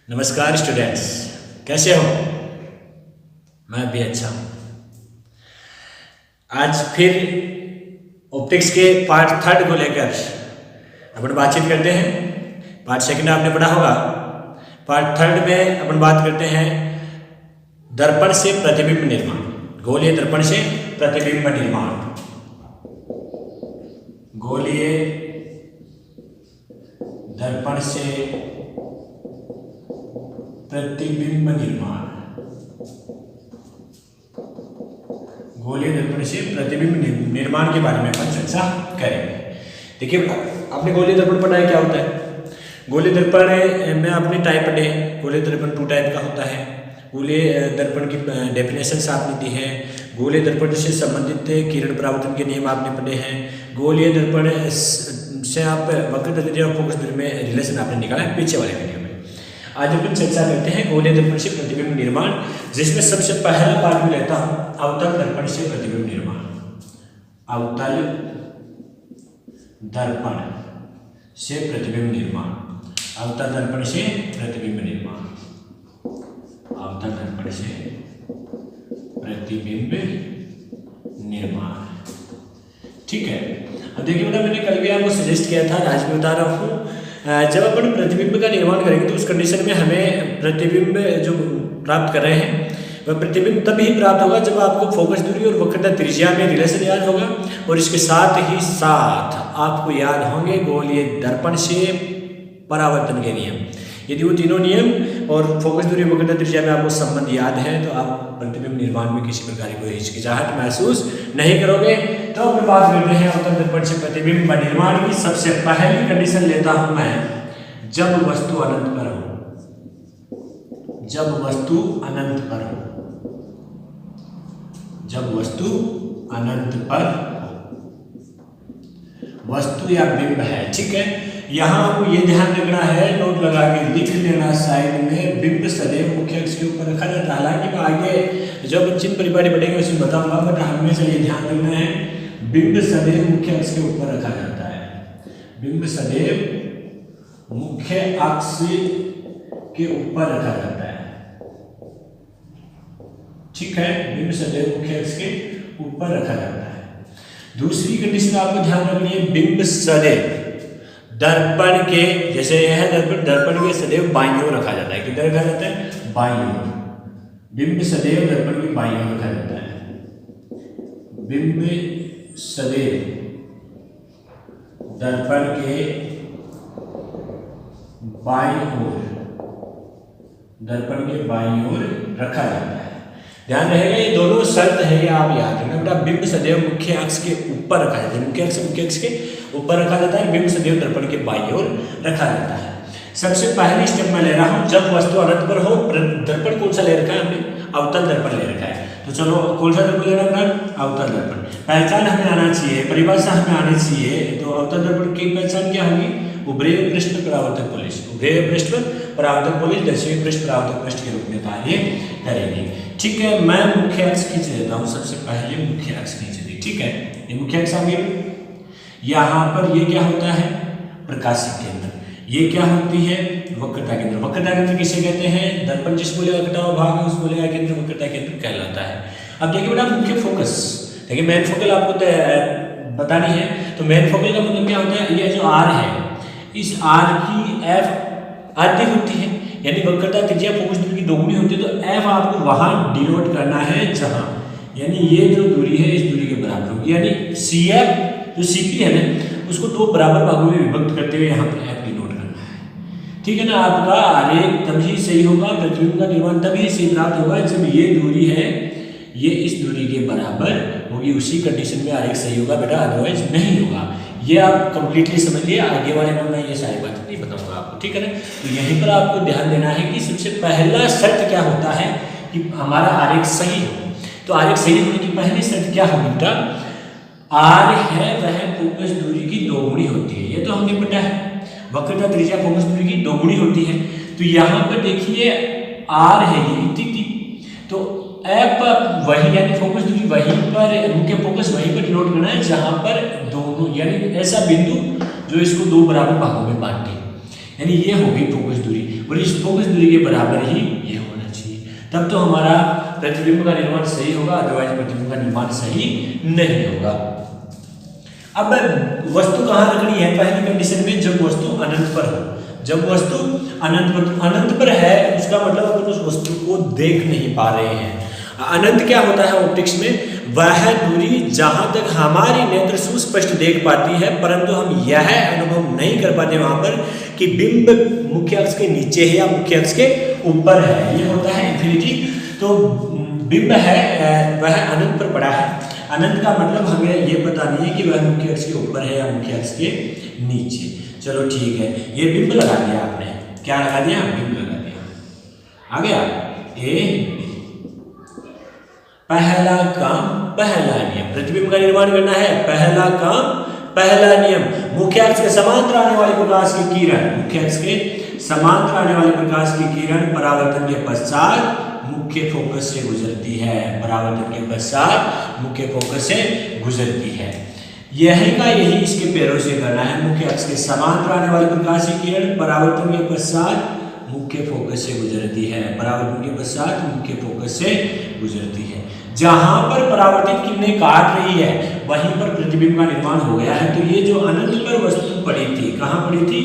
नमस्कार स्टूडेंट्स, कैसे हो? मैं भी अच्छा हूँ। आज फिर ऑप्टिक्स के पार्ट थर्ड को लेकर अपन बातचीत करते हैं। पार्ट सेकंड आपने पढ़ा होगा। पार्ट थर्ड में अपन बात करते हैं दर्पण से प्रतिबिंब निर्माण, गोलीय दर्पण से प्रतिबिंब निर्माण। गोलीय दर्पण से प्रतिबिंब निर्माण, गोलीय दर्पण से प्रतिबिंब निर्माण के बारे में अपन चर्चा करेंगे। देखिए, आपने गोलीय दर्पण पढ़ा है, क्या होता है गोलीय दर्पण में आपने टाइप पढ़े। गोलीय दर्पण 2 टाइप का होता है। गोलीय दर्पण की डेफिनेशंस आपने दी है। गोलीय दर्पण से संबंधित किरण परावर्तन के नियम आपने पढ़े हैं। गोलीय दर्पण से आप वक्र त्रिज्या और फोकस दूरी में रिलेशन आपने निकाला है पीछे वाले वीडियो में। आज अपन चर्चा करते हैं गोलीय दर्पण से प्रतिबिंब निर्माण, जिसमें सबसे पहला पार्ट में लेता हूं अवतल दर्पण से प्रतिबिंब निर्माण। अवतल दर्पण से प्रतिबिंब निर्माण, अवतल दर्पण से प्रतिबिंब निर्माण, अवतल दर्पण से प्रतिबिंब निर्माण। ठीक है, अब देखिए बेटा, मैंने कल भी आपको सजेस्ट किया था, आज भी बता रहा हूँ। जब अपन प्रतिबिंब का निर्माण करेंगे तो उस कंडीशन में हमें प्रतिबिंब जो प्राप्त कर रहे हैं वह प्रतिबिंब तभी प्राप्त होगा जब आपको फोकस दूरी और वक्रता त्रिज्या में रिलेशन याद होगा, और इसके साथ ही साथ आपको याद होंगे गोलीय दर्पण से परावर्तन के नियम। यदि वो तीनों नियम और फोकस दूरी और वक्रता त्रिज्या में आपको संबंध याद है तो आप प्रतिबिंब निर्माण में किसी प्रकार की कोई हिचकिचाहट महसूस नहीं करोगे। तो अब बात करते हैं अवतल दर्पण से प्रतिबिंब निर्माण की। सबसे पहली कंडीशन लेता हूं मैं, जब वस्तु अनंत पर हो। जब वस्तु अनंत पर हो, जब वस्तु अनंत पर हो, वस्तु या बिंब है। ठीक है, यहां आपको ये ध्यान रखना है, नोट लगा के लिख लेना साइड में, बिंब सदैव मुख्य अक्ष के ऊपर रखा जाता है। हालांकि आगे जब चिन्ह परिपाटी बढ़ेंगे उसमें बताऊंगा, बट हमेशा ये ध्यान रखना है, बिंब सदैव मुख्य अक्ष के ऊपर रखा जाता है। बिंब सदैव मुख्य अक्ष के ऊपर रखा जाता है। ठीक है, बिंब सदैव मुख्य अक्ष के ऊपर रखा जाता है। दूसरी कंडीशन आपको ध्यान रखनी है, बिंब सदैव दर्पण के, जैसे यह है दर्पण, दर्पण के सदैव बाईं ओर रखा जाता है। किधर रखा जाता है? बाईं ओर। बिंब सदैव दर्पण की बाईं ओर रखा जाता है। बिंब सदैव दर्पण के बाईं ओर, दर्पण के बाईं ओर रखा जाता है। ध्यान रहेगा, ये दोनों शर्त है, ये आप याद रखना बेटा। बिंब सदैव मुख्य अक्ष के ऊपर रखा जाता है, मुख्य अक्ष के ऊपर रखा जाता है। बिंब सदैव दर्पण के बाईं ओर रखा जाता है। सबसे पहली स्टेप मैं ले रहा हूं, जब वस्तु अनंत पर हो। दर्पण कौन सा ले रखा है हमने? अवतल दर्पण ले रखा है। तो चलो, कौन सा दर्पण ले रखा है? अवतल दर्पण। पहचान हमें आना चाहिए, परिभाषा हमें आनी चाहिए। तो अवतल दर्पण की पहचान क्या होगी? उभरेय पृष्ठ पर परावर्तक पोलिश, उभरेय पृष्ठ पर परावर्तक पोलिश दक्षिणी पृष्ठ परावर्तक पृष्ठ के रूप में कार्य करेगी। ठीक है, मैं मुख्य अक्ष खींच लेता हूं। सबसे पहले मुख्य अक्ष खींच दी। ठीक है, ये मुख्य अक्ष आ गया। यहाँ पर ये क्या होता है? प्रकाशिक केंद्र। ये क्या होती है? वक्रता केंद्र। वक्रता केंद्र किसे कहते हैं? दर्पण जिस गोले का कटा भाग है उस गोले का केंद्र वक्रता केंद्र कहलाता है। अब देखिए बेटा, मुख्य फोकस, देखिए मेन फोकल आपको बतानी है। तो मेन फोकल का मतलब क्या होता है? ये जो आर है, इस आर की एफ आधी होती है, यानी वक्रता त्रिज्या फोकस दूरी की दोगुनी होती है। तो एफ आपको वहां डिनोट करना है जहां, यानी ये जो दूरी है इस दूरी के बराबर होगी। यानी सी एफ जो सीपी है ना, उसको 2 बराबर भागों में विभक्त करते हुए यहाँ पर एफ डिनोट करना है। ठीक है ना, आपका आरेख तभी सही होगा, प्रतिबिंब का निर्माण तभी सही प्राप्त होगा जब ये दूरी है ये इस दूरी के बराबर होगी। उसी कंडीशन में आरेख सही होगा बेटा, अदरवाइज नहीं होगा। ये आप कंप्लीटली समझिए, आगे वाले में मैं ये सारी बातें नहीं बताऊंगा आपको। ठीक है ना, तो यहीं पर आपको ध्यान देना है कि सबसे पहला शर्त क्या होता है कि हमारा आरेख सही हो। तो आरेख सही होने की पहली शर्त क्या होगी बेटा? आर है वह फोकस दूरी की दोगुनी होती है। ये तो हमने पढ़ा है, वक्रता त्रिज्या फोकस दूरी की दोगुनी होती है। तो यहाँ पर देखिए आर है ये इतनी, तो एफ वही यानी फोकस दूरी वहीं पर, मुख्य फोकस वहीं पर डिनोट करना है जहां पर दोनों, यानी ऐसा बिंदु जो इसको 2 बराबर भागों में बांटे, यानी ये होगी फोकस दूरी। और इस फोकस दूरी के बराबर ही ये होना चाहिए, तब तो हमारा प्रतिबिंब का निर्माण सही होगा, अदरवाइज प्रतिबिंब का निर्माण सही नहीं होगा। अब वस्तु कहाँ रखनी है पहली कंडीशन में, जब वस्तु अनंत पर हो। जब वस्तु अनंत पर है उसका मतलब अपन उस वस्तु को देख नहीं पा रहे हैं। अनंत क्या होता है ऑप्टिक्स में, वह दूरी जहां तक हमारी नेत्र सुस्पष्ट देख पाती है, परंतु हम यह अनुभव नहीं कर पाते वहां पर कि बिंब मुख्य अक्ष के नीचे है या मुख्य अक्ष के ऊपर है। ये होता है इंफिनिटी। तो बिंब है वह अनंत पर पड़ा है। अनंत का मतलब हमें ये पता नहीं है कि वह मुख्य अक्ष के ऊपर है या मुख्य अक्ष के नीचे। चलो ठीक है, ये बिंब लगा दिया आपने, क्या लगा दिया, बिंब लगा दिया। आ गया ए, पहला काम पहला नियम, प्रतिबिंब का निर्माण करना है। पहला काम पहला नियम, मुख्य अक्ष के समांतर आने वाले प्रकाश की किरण, मुख्य अक्ष के समांतर आने वाले प्रकाश की किरण परावर्तन के पश्चात मुख्य फोकस से गुजरती है। परावर्तन के पश्चात मुख्य फोकस से गुजरती है। यही का यही इसके पैरों से करना है। मुख्य अक्ष के समांतर आने वाले प्रकाश की किरण परावर्तन के पश्चात मुख्य फोकस से गुजरती है। परावर्तन के पश्चात मुख्य फोकस से गुजरती है। जहां पर परावर्तित किरणें काट रही है वहीं पर प्रतिबिंब का निर्माण हो गया है। तो ये जो अनंत पर वस्तु पड़ी थी, कहाँ पड़ी थी,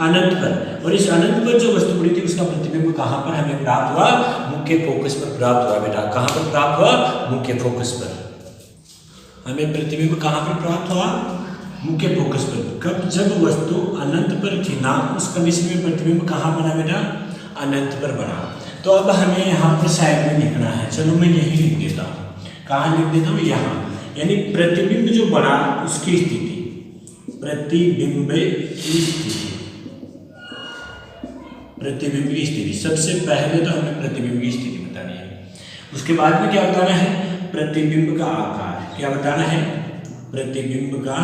अनंत पर, और इस अनंत पर जो वस्तु पड़ी थी उसका प्रतिबिंब कहाँ पर हमें प्राप्त हुआ, मुख्य फोकस पर प्राप्त हुआ। बेटा कहाँ पर प्राप्त हुआ, मुख्य फोकस पर। हमें प्रतिबिंब कहाँ पर प्राप्त हुआ, मुख्य फोकस पर। कब, जब वस्तु अनंत पर थी ना, उस कंडीशन में प्रतिबिंब कहाँ बना बेटा, अनंत पर बना। तो अब हमें यहाँ पर साइड में लिखना है। चलो मैं यही लिख देता हूँ, कहाँ लिख देता हूँ, यहाँ। यानी प्रतिबिंब जो बना उसकी स्थिति, प्रतिबिंब की स्थिति, प्रतिबिंब की स्थिति। सबसे पहले तो हमें प्रतिबिंब की स्थिति बतानी है। उसके बाद में क्या बताना है, प्रतिबिंब का आकार। क्या बताना है, प्रतिबिंब का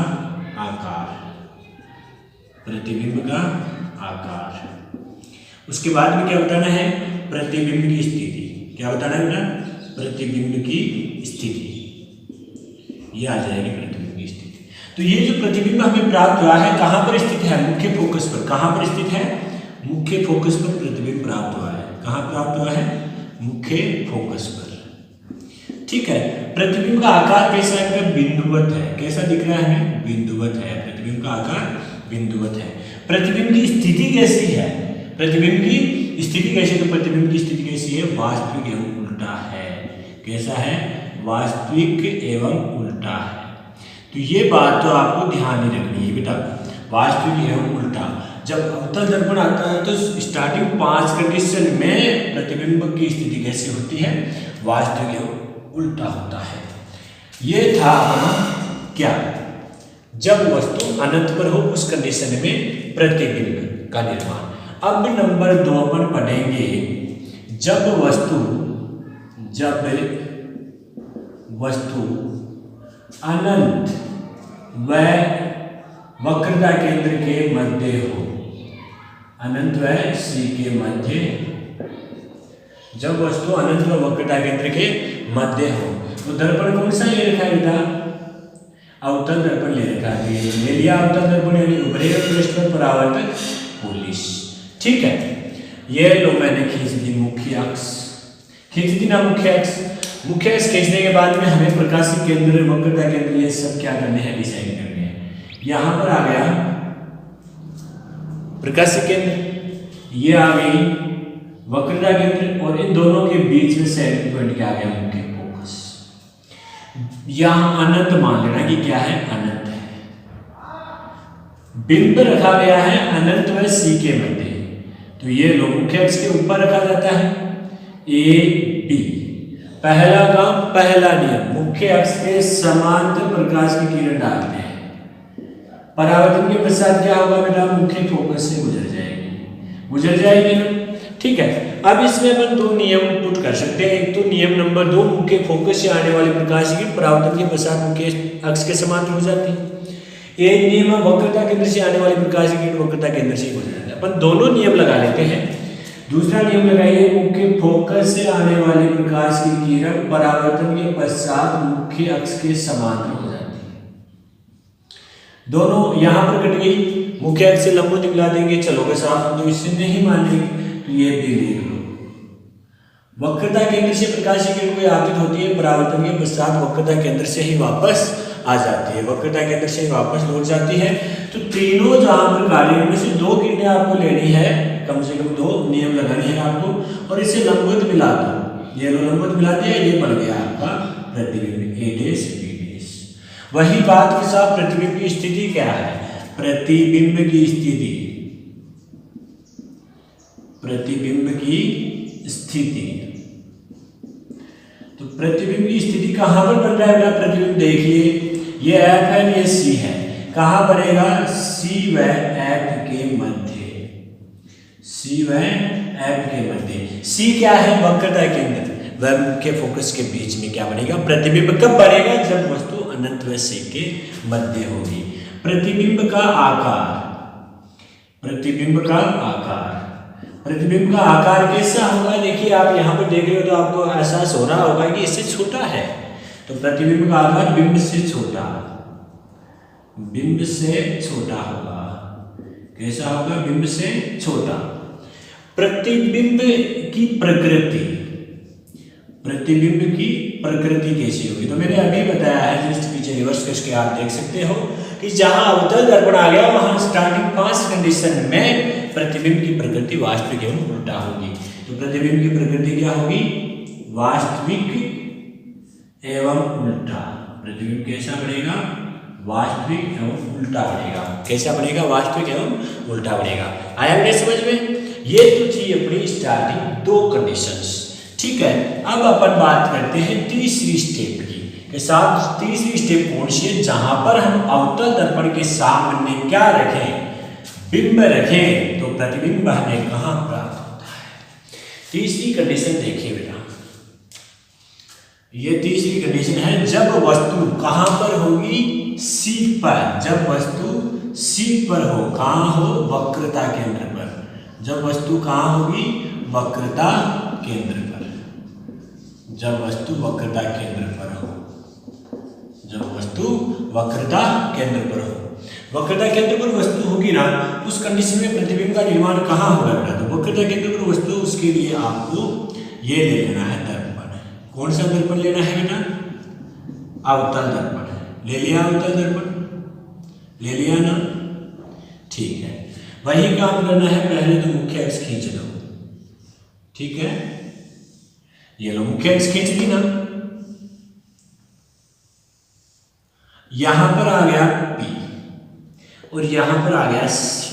आकार, प्रतिबिंब का आकार। उसके बाद में क्या बताना है, प्रतिबिंब की स्थिति। क्या बताना है बेटा, प्रतिबिंब की स्थिति। ये आ जाएगी प्रतिबिंब की स्थिति। तो ये जो प्रतिबिंब हमें प्राप्त हुआ है कहाँ पर स्थित है, मुख्य फोकस पर। कहाँ पर स्थित है, मुख्य फोकस पर प्रतिबिंब प्राप्त हुआ है। कहाँ प्राप्त हुआ है, मुख्य फोकस पर। ठीक है, प्रतिबिंब का आकार कैसा है, बिंदुवत है। कैसा दिख रहा है हमें, बिंदुवत है। प्रतिबिंब का आकार बिंदुवत है। प्रतिबिंब की स्थिति कैसी है, प्रतिबिंब की स्थिति कैसी है, तो प्रतिबिंब की स्थिति कैसी है, वास्तविक एवं उल्टा है। कैसा है, वास्तविक एवं उल्टा है। तो ये बात तो आपको ध्यान ही रखनी है बेटा, वास्तविक एवं उल्टा। जब अवतल दर्पण आता है तो स्टार्टिंग 5 कंडीशन में प्रतिबिंब की स्थिति कैसी होती है, वास्तविक एवं उल्टा होता है। ये था अपना क्या, जब वस्तु अनंत पर हो उस कंडीशन में प्रतिबिंब का निर्माण। अब नंबर 2 अपन पढ़ेंगे, जब वस्तु अनंत व वक्रता केंद्र के मध्य हो। अनंत व सी के मध्य, जब वस्तु अनंत व वक्रता केंद्र के मध्य हो। तो दर्पण कौन सा ले रखा है बेटा, अवतल दर्पण ले रखा है। ले लिया अवतल दर्पण, यानी उभरे पृष्ठ पर परावर्तक पोलिश। ठीक है, ये लो मैंने खींच दी मुख्य अक्ष, खींच दी ना मुख्य अक्ष। मुख्य अक्ष खींचने के बाद में हमें प्रकाशिक केंद्र, वक्रता केंद्र, ये सब क्या करने हैं, डिसाइड करने हैं। यहाँ पर आ गया प्रकाशिक केंद्र, ये आ गई वक्रता केंद्र, और इन दोनों के बीच में सेंटर पॉइंट क्या आ गया, मुख्य फोकस। यहाँ अनंत मान लेना कि क्या है, अनंत है। बिंब रखा गया है अनंत व सी के मध्य। तो ये लो मुख्य अक्ष के ऊपर रखा जाता है, ए बी। पहला काम पहला नियम, मुख्य अक्ष के समांतर प्रकाश की किरण डालते हैं। परावर्तन के पश्चात क्या होगा बेटा, मुख्य फोकस से गुजर जाएगी ना। ठीक है, अब इसमें अपन 2 नियम पुट कर सकते हैं। एक तो नियम नंबर 2, मुख्य फोकस से आने वाली प्रकाश की परावर्तन के पश्चात मुख्य अक्ष के समांतर हो जाती है। एक नियम वक्रता केंद्र से आने वाली प्रकाश की वक्रता केंद्र से गुजर जाता है। अपन दोनों नियम लगा लेते हैं। दूसरा नियम लगाइए, मुख्य फोकस से आने वाली प्रकाश की किरण परावर्तन के पश्चात मुख्य अक्ष के समांतर हो जाती है। दोनों यहां पर कट गई, मुख्य अक्ष से लंबवत दिखला देंगे, चलोगे साथ, तो इससे नहीं मानेंगे। तो ये भी लिख लो। वक्रता केंद्र से प्रकाश की किरण कोई आपतित होती है, परावर्तन के पश्चात वक्रता केंद्र से ही वापस आ जाती है, वक्रता केंद्र से ही वापस लौट जाती है। तो तीनों जहां पर कार्य में से दो किरणें आपको लेनी है, कम से कम दो नियम लगाने हैं आपको, और इसे लंबवत मिला दो। ये लंबवत मिला दिया, ये बन गया आपका प्रतिबिंब ए डैश बी डैश। वही बात के साथ प्रतिबिंब की स्थिति क्या है? प्रतिबिंब की स्थिति, प्रतिबिंब की स्थिति, तो प्रतिबिंब की स्थिति कहां पर बन रहा है? प्रतिबिंब देखिए, ये एफ है, ये सी है, कहां बनेगा? सी व एफ के मध्य, सी व एफ के मध्य। सी क्या है? वक्रता केंद्र व मुख्य फोकस के बीच में क्या बनेगा? प्रतिबिंब। कब बनेगा? जब वस्तु अनंत व सी के मध्य होगी। प्रतिबिंब का आकार, प्रतिबिंब का आकार, प्रतिबिंब का आकार कैसा होगा? देखिए आप यहाँ पर देख रहे हो तो आपको एहसास हो रहा होगा कि इससे छोटा है, तो प्रतिबिंब का आकार बिंब से छोटा, बिंब से छोटा होगा। कैसा होगा? बिंब से छोटा। प्रतिबिंब की प्रकृति, प्रतिबिंब की प्रकृति कैसी होगी? तो मैंने अभी बताया है, जस्ट पीछे रिवर्स करके आप देख सकते हो कि जहां अवतल दर्पण आ गया वहां स्टार्टिंग 5 कंडीशन में प्रतिबिंब की प्रकृति वास्तविक एवं उल्टा होगी। तो प्रतिबिंब की प्रकृति क्या होगी? वास्तविक एवं उल्टा। प्रतिबिंब कैसा बनेगा? वास्तविक एवं उल्टा बनेगा। कैसा बनेगा? वास्तविक एवं उल्टा बनेगा। आया मेरे समझ में? ये तो थी अपनी स्टार्टिंग दो कंडीशंस। ठीक है, अब अपन बात करते हैं तीसरी स्टेप की। के साथ तीसरी स्टेप कौन सी है? जहां पर हम अवतल दर्पण के सामने क्या रखें? बिंब रखें, तो प्रतिबिंब हमें कहां प्राप्त होता है? तीसरी कंडीशन देखिए बेटा, ये तीसरी कंडीशन है जब वस्तु कहां पर होगी? सी पर। जब वस्तु सी पर हो, कहां हो? वक्रता केंद्र पर। जब वस्तु कहां होगी? वक्रता केंद्र पर। जब वस्तु वक्रता केंद्र पर हो, जब वस्तु वक्रता केंद्र पर हो, वक्रता केंद्र पर वस्तु होगी ना, उस कंडीशन में प्रतिबिंब का निर्माण कहां होगा बेटा? तो वक्रता केंद्र पर वस्तु, उसके लिए आपको ये ले लेना है दर्पण। कौन सा दर्पण लेना है बेटा? अवतल दर्पण। ले लिया अवतल दर्पण? ले लिया ना? ठीक है, वही काम करना है। पहले तो मुख्य अक्ष खींच लो, ठीक है, ये लो मुख्य अक्ष खींच ली ना। यहां पर आ गया P और यहां पर आ गया C।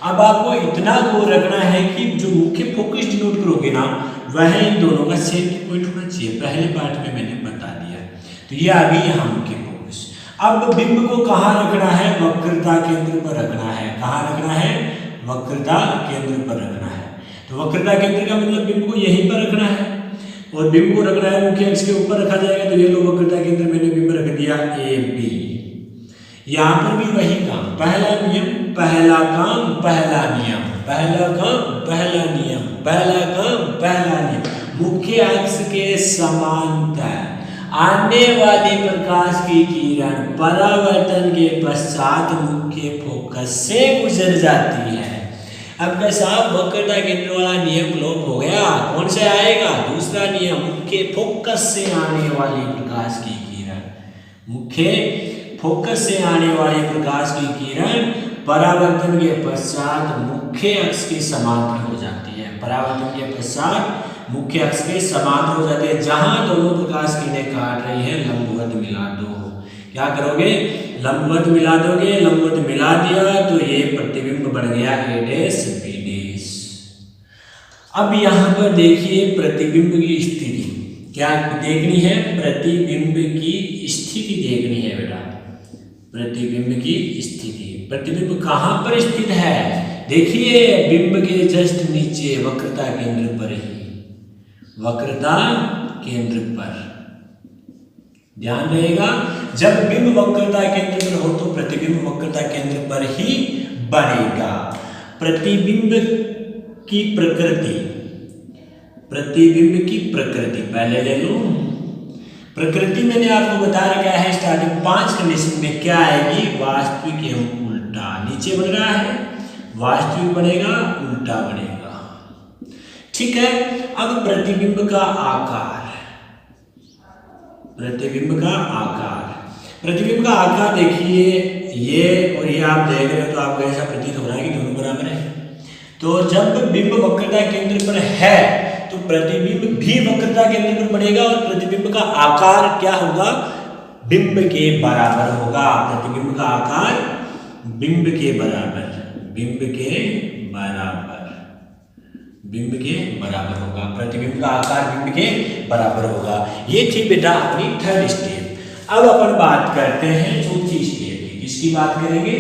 अब आपको इतना को रखना है कि जो मुख्य फोकस डिनोट करोगे ना, वह इन दोनों का सेम पॉइंट होना चाहिए। पहले पार्ट में मैंने बता दिया, तो ये आ गई यहाँ मुख्य फोकस। अब बिंब को कहाँ रखना है? वक्रता केंद्र पर रखना है। कहाँ रखना है? वक्रता केंद्र पर रखना है। तो वक्रता केंद्र का मतलब बिंब को यहीं पर रखना है, और बिंब को रखना है मुख्य अक्ष के ऊपर रखा जाएगा। तो ये लो वक्रता केंद्र मैंने बिंब रख दिया ए बी। यहाँ पर भी वही काम, पहला नियम पहला काम पहला नियम, पहला काम पहला नियम, पहला काम पहला नियम। मुख्य अक्ष के समांतर आने वाली प्रकाश की किरण परावर्तन के पश्चात मुख्य फोकस से गुजर जाती है। अब का साहब वक्रता केंद्र वाला नियम लोप हो गया, कौन सा आएगा? दूसरा नियम, मुख्य फोकस से आने वाली प्रकाश की किरण, मुख्य फोकस से आने वाली प्रकाश की किरण परावर्तन के पश्चात मुख्य अक्ष के समांतर हो जाती है। परावर्तन के पश्चात मुख्य अक्ष के समांतर हो जाती है। जहां दोनों प्रकाश किरणें काट रही है, लंबवत मिला दो। क्या करोगे? लंबवत मिला दोगे। लंबवत मिला दिया तो ये प्रतिबिंब बन गया ए डैश बी डैश। अब यहाँ पर देखिए प्रतिबिंब की स्थिति क्या देखनी है? प्रतिबिंब की स्थिति देखनी है बेटा, प्रतिबिंब की स्थिति। प्रतिबिंब कहाँ पर स्थित है? देखिए बिंब के जस्ट नीचे वक्रता केंद्र पर ही, वक्रता केंद्र पर। ध्यान रहेगा, जब बिंब वक्रता केंद्र पर हो तो प्रतिबिंब वक्रता केंद्र पर ही बनेगा। प्रतिबिंब की प्रकृति, प्रतिबिंब की प्रकृति पहले ले लो। प्रकृति मैंने आपको बता रखा है स्टार्टिंग 5 कंडीशन में क्या आएगी? वास्तविक एवं उल्टा। नीचे बन रहा है वास्तविक बनेगा, उल्टा बनेगा। ठीक है। अब प्रतिबिंब का आकार, प्रतिबिंब का आकार, प्रतिबिंब का आकार देखिए, ये और ये आप देख रहे हो तो आपको ऐसा प्रतीत हो रहा है कि दोनों बराबर है। तो जब बिंब वक्रता केंद्र पर है तो प्रतिबिंब भी वक्रता केंद्र पर पड़ेगा और प्रतिबिंब का आकार क्या होगा, बिंब के बराबर होगा। प्रतिबिंब का आकार बिंब के बराबर, बिंब के बराबर, बिंब के बराबर होगा। प्रतिबिंब का आकार बिंब के बराबर होगा। ये थी बेटा अपनी थर्ड स्टेप। अब अपन बात करते हैं चौथी स्टेप की। किसकी बात करेंगे,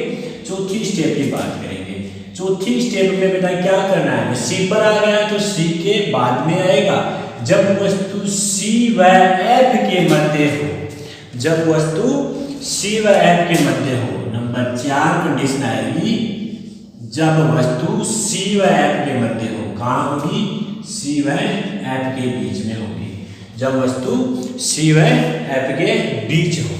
चौथी स्टेप की बात करेंगे। चौथी स्टेप में बेटा क्या करना है, सी पर आ गया तो सी के बाद में आएगा जब वस्तु सी व एफ के मध्य हो, जब वस्तु सी व एफ के मध्य हो। नंबर 4 कंडीशन आएगी जब वस्तु सी व एफ के मध्य हो। कहाँ होगी, सी व एफ के बीच में होगी। जब वस्तु सी व एफ के बीच हो,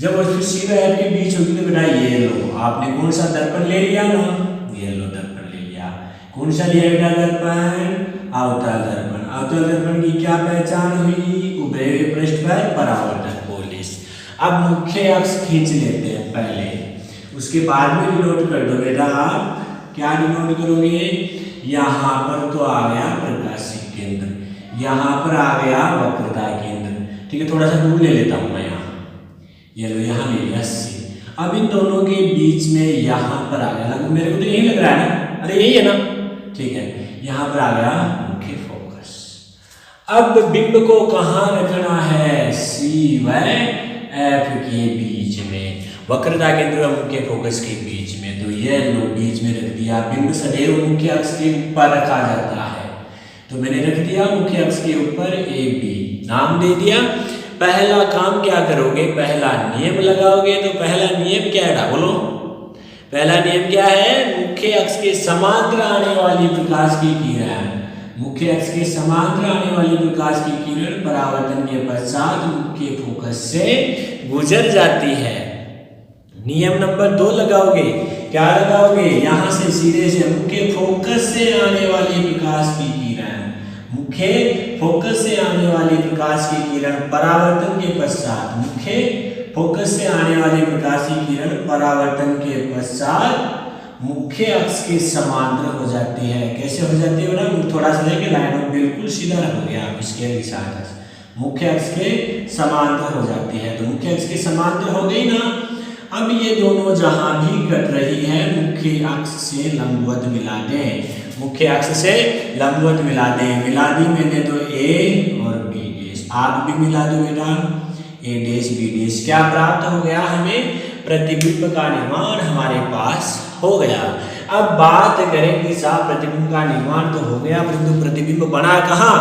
जब वस्तु सी व एफ के बीच होगी तो बेटा ये लो, आपने कौन सा दर्पण ले लिया ना, ये लो दर्पण ले लिया। कौन सा लिया बेटा दर्पण, अवतल दर्पण। अवतल दर्पण की क्या पहचान हुई, उभरे हुए पृष्ठ पर परावर्तन पोलिस। अब मुख्य अक्ष खींच लेते हैं पहले, उसके बाद में डिनोट कर दो बेटा। आप क्या डिनोट करोगे, यहाँ पर तो आ गया प्रकाशिक केंद्र, यहाँ पर आ गया वक्रता केंद्र। ठीक है, थोड़ा सा दूर ले लेता हूँ मैं, यहाँ ये लो, यहाँ ले लिया सी। अब इन दोनों के बीच में यहाँ पर आ गया, मेरे को तो यही लग रहा है ना, अरे यही है ना, ठीक है, यहाँ पर आ गया मुख्य फोकस। अब बिंब को कहाँ रखना है, सी व एफ के बीच में, वक्रता केंद्र और मुख्य फोकस के बीच में। तो ये लो बीच में रख दिया। बिंब सदैव मुख्य अक्ष के ऊपर रखा जाता है, तो मैंने रख दिया मुख्य अक्ष के ऊपर ए बी, नाम दे दिया। पहला काम क्या करोगे, पहला नियम लगाओगे। तो पहला नियम क्या है, बोलो, पहला नियम क्या है, मुख्य अक्ष के समांतर आने वाली प्रकाश की किरण, मुख्य अक्ष के समांतर आने वाली प्रकाश की किरण परावर्तन के पश्चात मुख्य फोकस से गुजर जाती है। नियम नंबर 2 लगाओगे, क्या लगाओगे, यहां से सीधे से मुख्य फोकस से आने वाली प्रकाश की किरण, मुख्य फोकस से आने वाली प्रकाश की किरण परावर्तन के पश्चात, मुख्य फोकस से आने वाली प्रकाश की किरण परावर्तन के पश्चात मुख्य अक्ष के समांतर हो जाती है। कैसे हो जाती है बेटा, थोड़ा सा लेके लाइन में बिल्कुल सीधा रखोगे आप इसके साथ, मुख्य अक्ष के समांतर हो जाती है। तो मुख्य अक्ष के समांतर हो गई ना। अब ये दोनों जहां भी कट रही है मुख्य अक्ष से लंबवत मिला दें, मुख्य अक्ष से लंबवत मिला दें। मिला दी मैंने तो ए और बी डैश, आप भी मिला दो बेटा, ए डैश बी डैश। क्या प्राप्त हो गया, हमें प्रतिबिंब का निर्माण हमारे पास हो गया। अब बात करें कि साहब प्रतिबिंब का निर्माण तो हो गया, परंतु प्रतिबिंब बना कहाँ,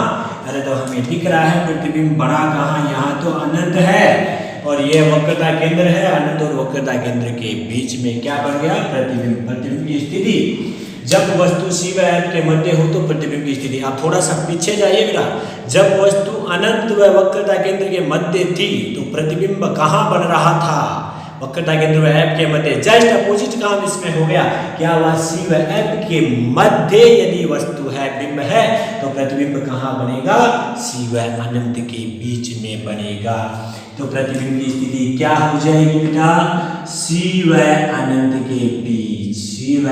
अरे तो हमें दिख रहा है प्रतिबिंब बना कहाँ, यहाँ तो अनंत है और ये वक्रता केंद्र है, अनंत और वक्रता केंद्र के बीच में क्या बन गया, प्रतिबिंब। प्रतिबिंब की स्थिति जब वस्तु सी व एफ के मध्य हो तो प्रतिबिंब की स्थिति। आप थोड़ा सा पीछे जाइए बेटा, जब वस्तु अनंत व वक्रता केंद्र के मध्य थी तो प्रतिबिंब कहाँ बन रहा था, वक्रता केंद्र व एफ के मध्य। जस्ट अपोजिट काम इसमें हो गया, क्या हुआ, सी व एफ के मध्य यदि वस्तु है, बिंब है, तो प्रतिबिंब कहाँ बनेगा, सी व अनंत के बीच में बनेगा। तो प्रतिबिंब की स्थिति क्या हो जाएगी बेटा, सी व अनंत के बीच, सी व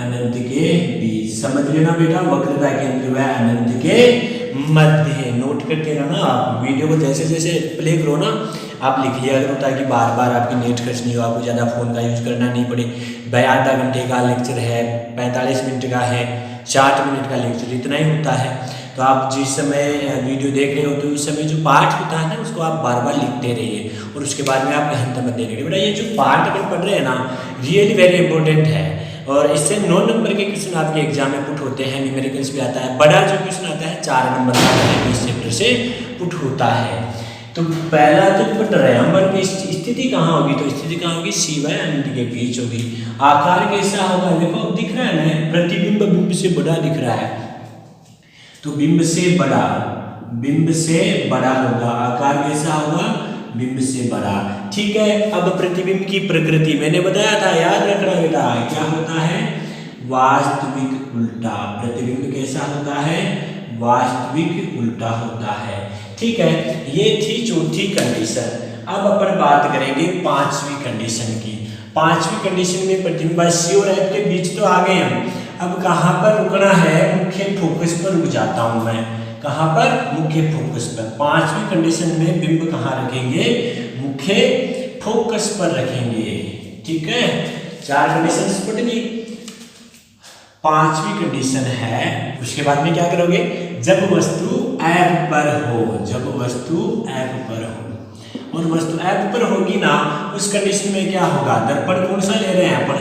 अनंत के बीच। समझ लेना बेटा, वक्रता केंद्र व अनंत के मध्य। नोट करते रहना आप, वीडियो को जैसे जैसे प्ले करो ना आप लिख लिया करो, ताकि बार बार आपकी नेट खर्च नहीं हो, आपको ज़्यादा फ़ोन का यूज करना नहीं पड़े। भाई आधा घंटे का लेक्चर है, 45 मिनट का है, 60 मिनट का लेक्चर, इतना ही होता है। तो आप जिस समय वीडियो देख रहे हो तो उस समय जो पाठ होता है ना उसको आप बार बार लिखते रहिए और उसके बाद में आप गहन मत देने। बेटा ये जो पाठ अपन पढ़ रहे हैं ना, रियली वेरी इंपॉर्टेंट है और इससे 9 नंबर के क्वेश्चन आपके एग्जाम में पुट होते हैं, न्यूमेरिकल्स भी आता है। बड़ा जो क्वेश्चन आता है 4 नंबर का इस चैप्टर से पुट होता है। तो पहला जो पढ़ रहे हैं हम, की स्थिति कहाँ होगी, तो स्थिति कहाँ होगी, सी व अनंत के बीच होगी। आकार कैसा होगा, देखो अब दिख रहा है ना, प्रतिबिंब बिंब से बड़ा दिख रहा है, तो बिंब से बड़ा, बिंब से बड़ा होगा। आकार कैसा होगा, बिंब से बड़ा। ठीक है, अब प्रतिबिंब की प्रकृति मैंने बताया था, याद रखना बेटा, क्या होता है, वास्तविक उल्टा। प्रतिबिंब कैसा कैसा होता है, वास्तविक उल्टा होता है। ठीक है, ये थी चौथी कंडीशन। अब अपन बात करेंगे पांचवी कंडीशन की। पांचवी कंडीशन में प्रतिबिंब सी और एफ के बीच तो आ गए हम, अब कहाँ पर रुकना है, मुख्य फोकस पर रुक जाता हूं मैं। कहाँ पर, मुख्य फोकस पर। पांचवी कंडीशन में बिंब कहाँ रखेंगे, मुख्य फोकस पर रखेंगे। ठीक है, चार कंडीशन पढ़ ली। पांचवी कंडीशन है, उसके बाद में क्या करोगे, जब वस्तु एफ पर हो, जब वस्तु एफ पर हो, और वस्तु एफ पर होगी ना, उस कंडीशन में क्या होगा, दर्पण कौन सा ले रहे हैं अपन,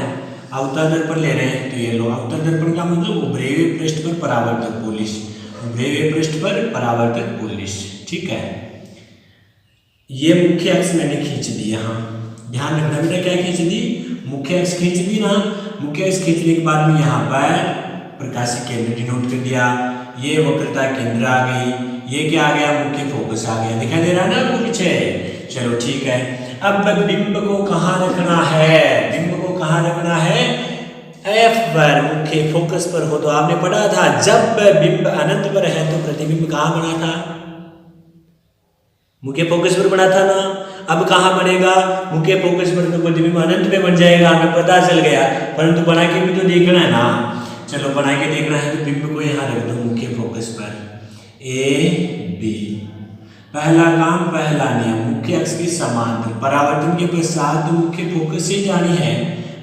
अवतल दर्पण ले रहे हैं। तो ये लो, अवतल दर्पण का मतलब उभरे हुए पृष्ठ पर परावर्तक पोलिश, उभरे हुए पृष्ठ पर परावर्तक पोलिश। ठीक है, ये मुख्य अक्ष मैंने खींच दी यहाँ, ध्यान रखना बेटा, क्या खींच दी, मुख्य अक्ष खींच दी ना। मुख्य अक्ष खींचने के बाद में यहाँ पर प्रकाशिक केंद्र डिनोट कर दिया, ये वक्रता केंद्र आ गई, ये क्या आ गया, मुख्य फोकस आ गया, दिखाई दे रहा है ना आपको पीछे। चलो ठीक है, अब बिंब को कहाँ रखना है, बिंब को कहाँ रखना है, एफ पर, मुख्य फोकस पर हो। तो आपने पढ़ा था जब बिंब अनंत पर है तो प्रतिबिंब कहाँ बना था, मुख्य फोकस पर बना था ना। अब कहाँ बनेगा, मुख्य फोकस पर, तो प्रतिबिंब अनंत पे बन जाएगा, हमें पता चल गया, परंतु बना के भी तो देखना है ना। चलो बना के देखना है तो बिंब को यहाँ रख दो मुख्य फोकस पर, ए बी। पहला काम, पहला नियम, मुख्य अक्ष के समांतर, परावर्तन के पश्चात मुख्य फोकस से जानी है,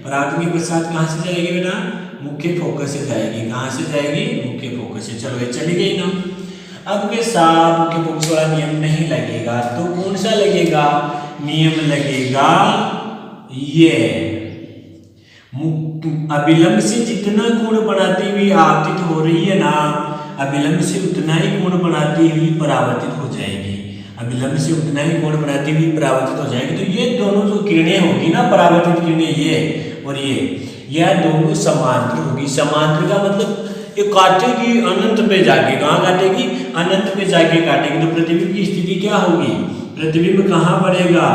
परावर्तन के पश्चात कहाँ से जाएगी बेटा, मुख्य फोकस से जाएगी, कहाँ से जाएगी, मुख्य फोकस से। चलो ये चली गई ना। अब के साथ मुख्य फोकस वाला नियम नहीं लगेगा, तो कौन सा लगेगा, नियम लगेगा ये, अभिलंब से जितना कोण बनाती हुई आपतित हो रही है ना, अभिलंब से उतना ही कोण बनाती हुई परावर्तित हो जाएगी, अभिलंब से उतना ही कोण बनाती हुई परावर्तित हो जाएगी। तो ये दोनों जो किरणें होगी ना, परावर्तित किरणें, ये और ये, यह दोनों समांतर होगी। समांतर का मतलब ये काटेगी अनंत पे जाके, कहाँ काटेगी, अनंत पे जाके काटेगी। तो प्रतिबिंब की स्थिति क्या होगी, प्रतिबिंब कहाँ बनेगा,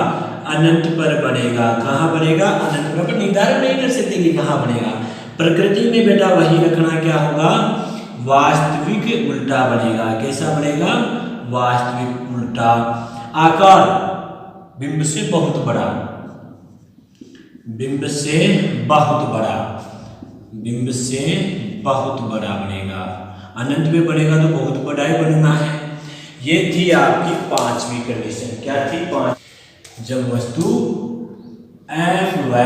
अनंत पर बनेगा, कहाँ बनेगा, अनंत पर। निर्धारण नहीं कर सकते कि कहाँ बनेगा, प्रकृति में बेटा वही रखना क्या होगा, वास्तविक उल्टा बनेगा। कैसा बनेगा, वास्तविक उल्टा। आकार बिंब से बहुत बड़ा, बिंब से बहुत बड़ा, बिंब से बहुत बड़ा बनेगा, अनंत में बनेगा तो बहुत बड़ा ही बनना है। ये थी आपकी पांचवी कंडीशन। क्या थी, पांच, जब वस्तु एफ व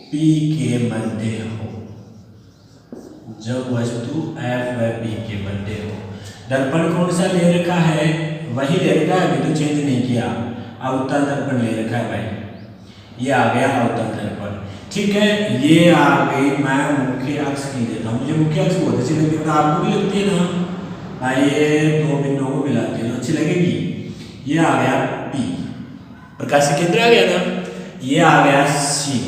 पी के मध्य हो, जब वस्तु एफ व पी के मध्य हो। दर्पण कौन सा ले रखा है, वही ले रखा है, अभी तो चेंज नहीं किया, अवतल दर्पण ले रखा है भाई, ये आ गया अवतल दर्पण। ठीक है, ये आ गई, मैं मुख्य अक्ष की देता हूँ, मुझे मुख्य अक्ष बहुत अच्छी लगती है, आपको भी लगती है ना, ये दो बिंदुओं को मिलाती है तो अच्छी लगेगी। ये आ गया पी, प्रकाशिक केंद्र आ गया ना, ये आ गया सी,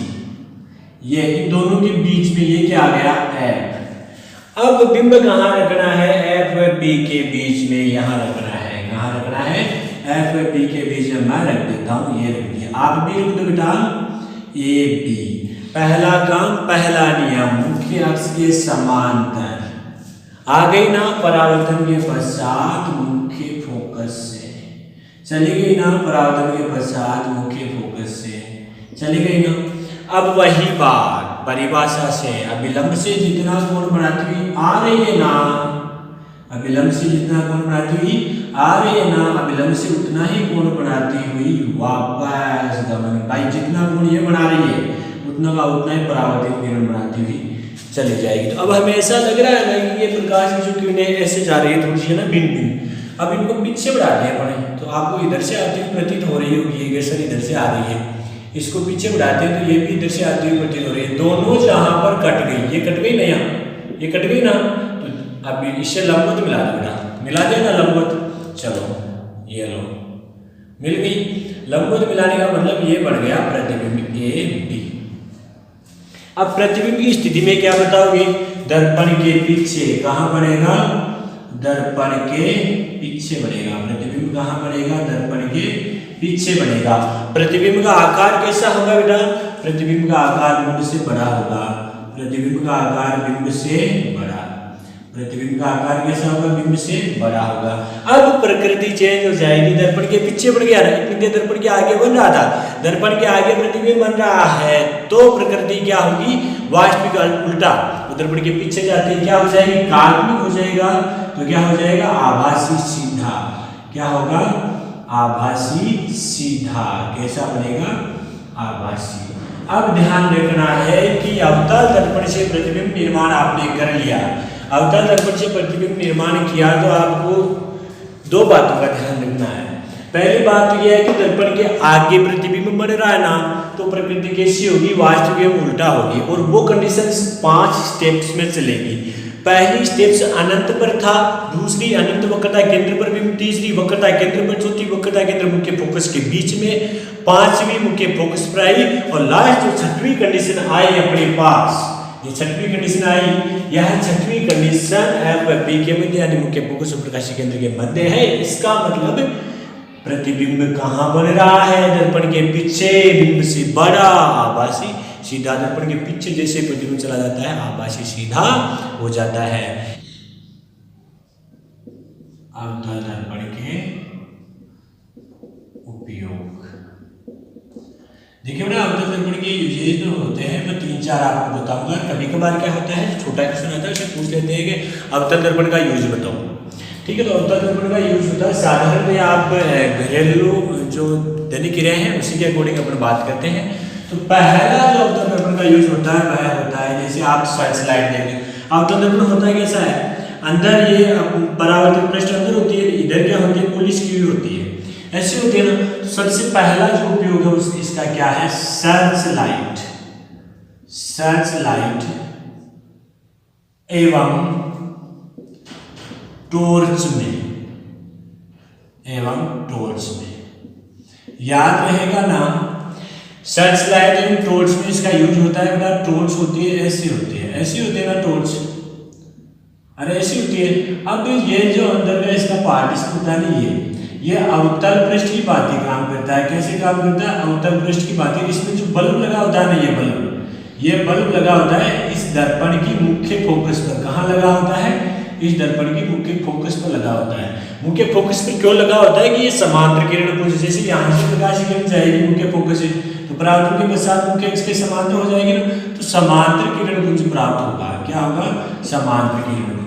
ये इन दोनों के बीच में ये क्या आ गया, एफ। अब बिंब कहाँ रखना है, एफ व पी के बीच में, यहाँ रखना है, कहाँ रखना है, एफ व पी के बीच में मैं रख देता हूँ, ये रख दिया, आप भी रख दो बेटा, ए बी। पहला काम, पहला नियम, मुख्य अक्ष के समांतर आ गई ना, परावर्तन के पश्चात मुख्य फोकस से चली गई ना, परावर्तन के पश्चात मुख्य फोकस से चली गई ना। अब वही बात परिभाषा से, अभिलंब से जितना कोण बनाती हुई आ रही है ना, अभिलंब से जितना कोण बनाती हुई आ रही है ना, अभिलंब से उतना ही कोण बनाती हुई वापस गमन। भाई जितना कोण ये बना रही है उतना का उतना ही परावर्तित किरण बनाती हुई चली जाएगी। तो अब हमें ऐसा लग रहा है ना कि ये प्रकाश की जो किरणें ऐसे जा रही है, थोड़ी सी ना भिन्न भिन्न, अब इनको पीछे बढ़ाते हैं पड़े, तो आपको इधर से आती हुई प्रतीत हो रही होगी, ये सर इधर से आ रही है, इसको पीछे बढ़ाते हैं तो ये भी इधर से आती हुई प्रतीत हो रही है। दोनों जहां पर कट गई, ये कट गई ना, यहाँ ये कट गई ना, तो अब इससे लंबवत मिला दो बेटा, मिला दे ना लंबवत। चलो ये लो, मिल गई। लंबवत मिलाने का मतलब ये बन गया प्रतिबिंब ए बी। अब प्रतिबिंब की स्थिति में क्या बताओगे, दर्पण के पीछे कहाँ बनेगा, दर्पण के पीछे बनेगा। प्रतिबिंब कहाँ बनेगा, दर्पण के पीछे बनेगा। प्रतिबिंब का आकार कैसा होगा बेटा, प्रतिबिंब का आकार बिंब से बड़ा होगा, प्रतिबिंब का आकार बिंब से बड़ा। प्रतिबिंब का आकार कैसा होगा, बिंब से बड़ा होगा। अब प्रकृति चेंज हो जाएगी, दर्पण के पीछे बढ़ गया ना, इतनी देर दर्पण के आगे बन रहा था, दर्पण के आगे प्रतिबिंब बन रहा है, तो प्रकृति क्या होगी, वास्तविक उल्टा, तो दर्पण के पीछे जाते क्या हो जाएगी, काल्पनिक हो जाएगा, तो क्या हो जाएगा, आभासी सीधा। क्या होगा, आभासी सीधा। कैसा बनेगा, आभासी। अब ध्यान रखना है कि अवतल दर्पण से प्रतिबिंब निर्माण आपने कर लिया, अवतल दर्पण से प्रतिबिंब निर्माण किया, तो आपको दो बातों का ध्यान रखना है। पहली बात तो यह है कि दर्पण के आगे प्रतिबिंब बन रहा है ना, तो प्रकृति कैसी होगी, वास्तविक एवं उल्टा होगी, और वो कंडीशन 5 स्टेप्स में चलेगी। पहली स्टेप्स अनंत पर था, दूसरी अनंत वक्रता केंद्र पर बिंब, तीसरी वक्रता केंद्र पर, चौथी वक्रता केंद्र मुख्य फोकस के बीच में, पांचवी मुख्य फोकस पर आई, और लास्ट जो छठवीं कंडीशन आई अपने पास, ये छठवीं कंडीशन आई, यह छठवीं कंडीशन एफ बी के मध्य यानी मुख्य फोकस और प्रकाशीय केंद्र के मध्य है। इसका मतलब प्रतिबिंब कहाँ बन रहा है, दर्पण के पीछे, बिंब से बड़ा, आभासी सीधा। दर्पण के पीछे जैसे प्रतिबिंब चला जाता है, आभासी सीधा हो जाता है। अवतल दर्पण के उपयोग देखिए बेटा, अवतल दर्पण के यूजेज जो होते हैं मैं 3-4 आपको बताऊंगा। कभी कभार क्या होता है, छोटा क्वेश्चन आता है उसे पूछ लेते हैं कि अवतल दर्पण का यूज बताओ, ठीक है। तो अवतल दर्पण का यूज होता है साधारण में, आप घरेलू जो दैनिक क्रिया है उसी के अकॉर्डिंग अपन बात करते हैं। तो पहला जो अवतल दर्पण का यूज होता है वह होता है, जैसे आप सर्च लाइट देखें, अवतल दर्पण होता है कैसा है, अंदर ये परावर्तित पृष्ठ अंदर होती है, इधर क्या होती है, पुलिस की होती है, ऐसी होती है ना। तो सबसे पहला जो उपयोग है इसका क्या है, सर्च लाइट, सर्च लाइट एवं टॉर्च में, एवं टॉर्च में याद रहेगा ना, सर्च लाइट एवं टॉर्च में इसका यूज होता है बेटा। टॉर्च होती है ऐसी होती है, ऐसी होती है ना टॉर्च, अरे ऐसी होती है। अब ये जो अंदर का इसका पार्ट इसको होता है ना, ये अवतल पृष्ठ की भांति काम करता है। कैसे काम करता है, अवतल पृष्ठ की भांति। इसमें जो बल्ब लगा होता है ना, ये बल्ब लगा होता है इस दर्पण की मुख्य फोकस पर। कहाँ लगा होता है, इस दर्पण की मुख्य फोकस पर लगा होता है। मुख्य फोकस पर क्यों लगा होता है कि ये समांतर किरण पुंज, जैसे यहाँ से प्रकाश की किरण जाएगी मुख्य फोकस से, तो परावर्तन के पश्चात मुख्य अक्ष के समांतर हो जाएगी ना, तो समांतर किरण पुंज प्राप्त होगा। क्या होगा, समांतर किरण पुंज।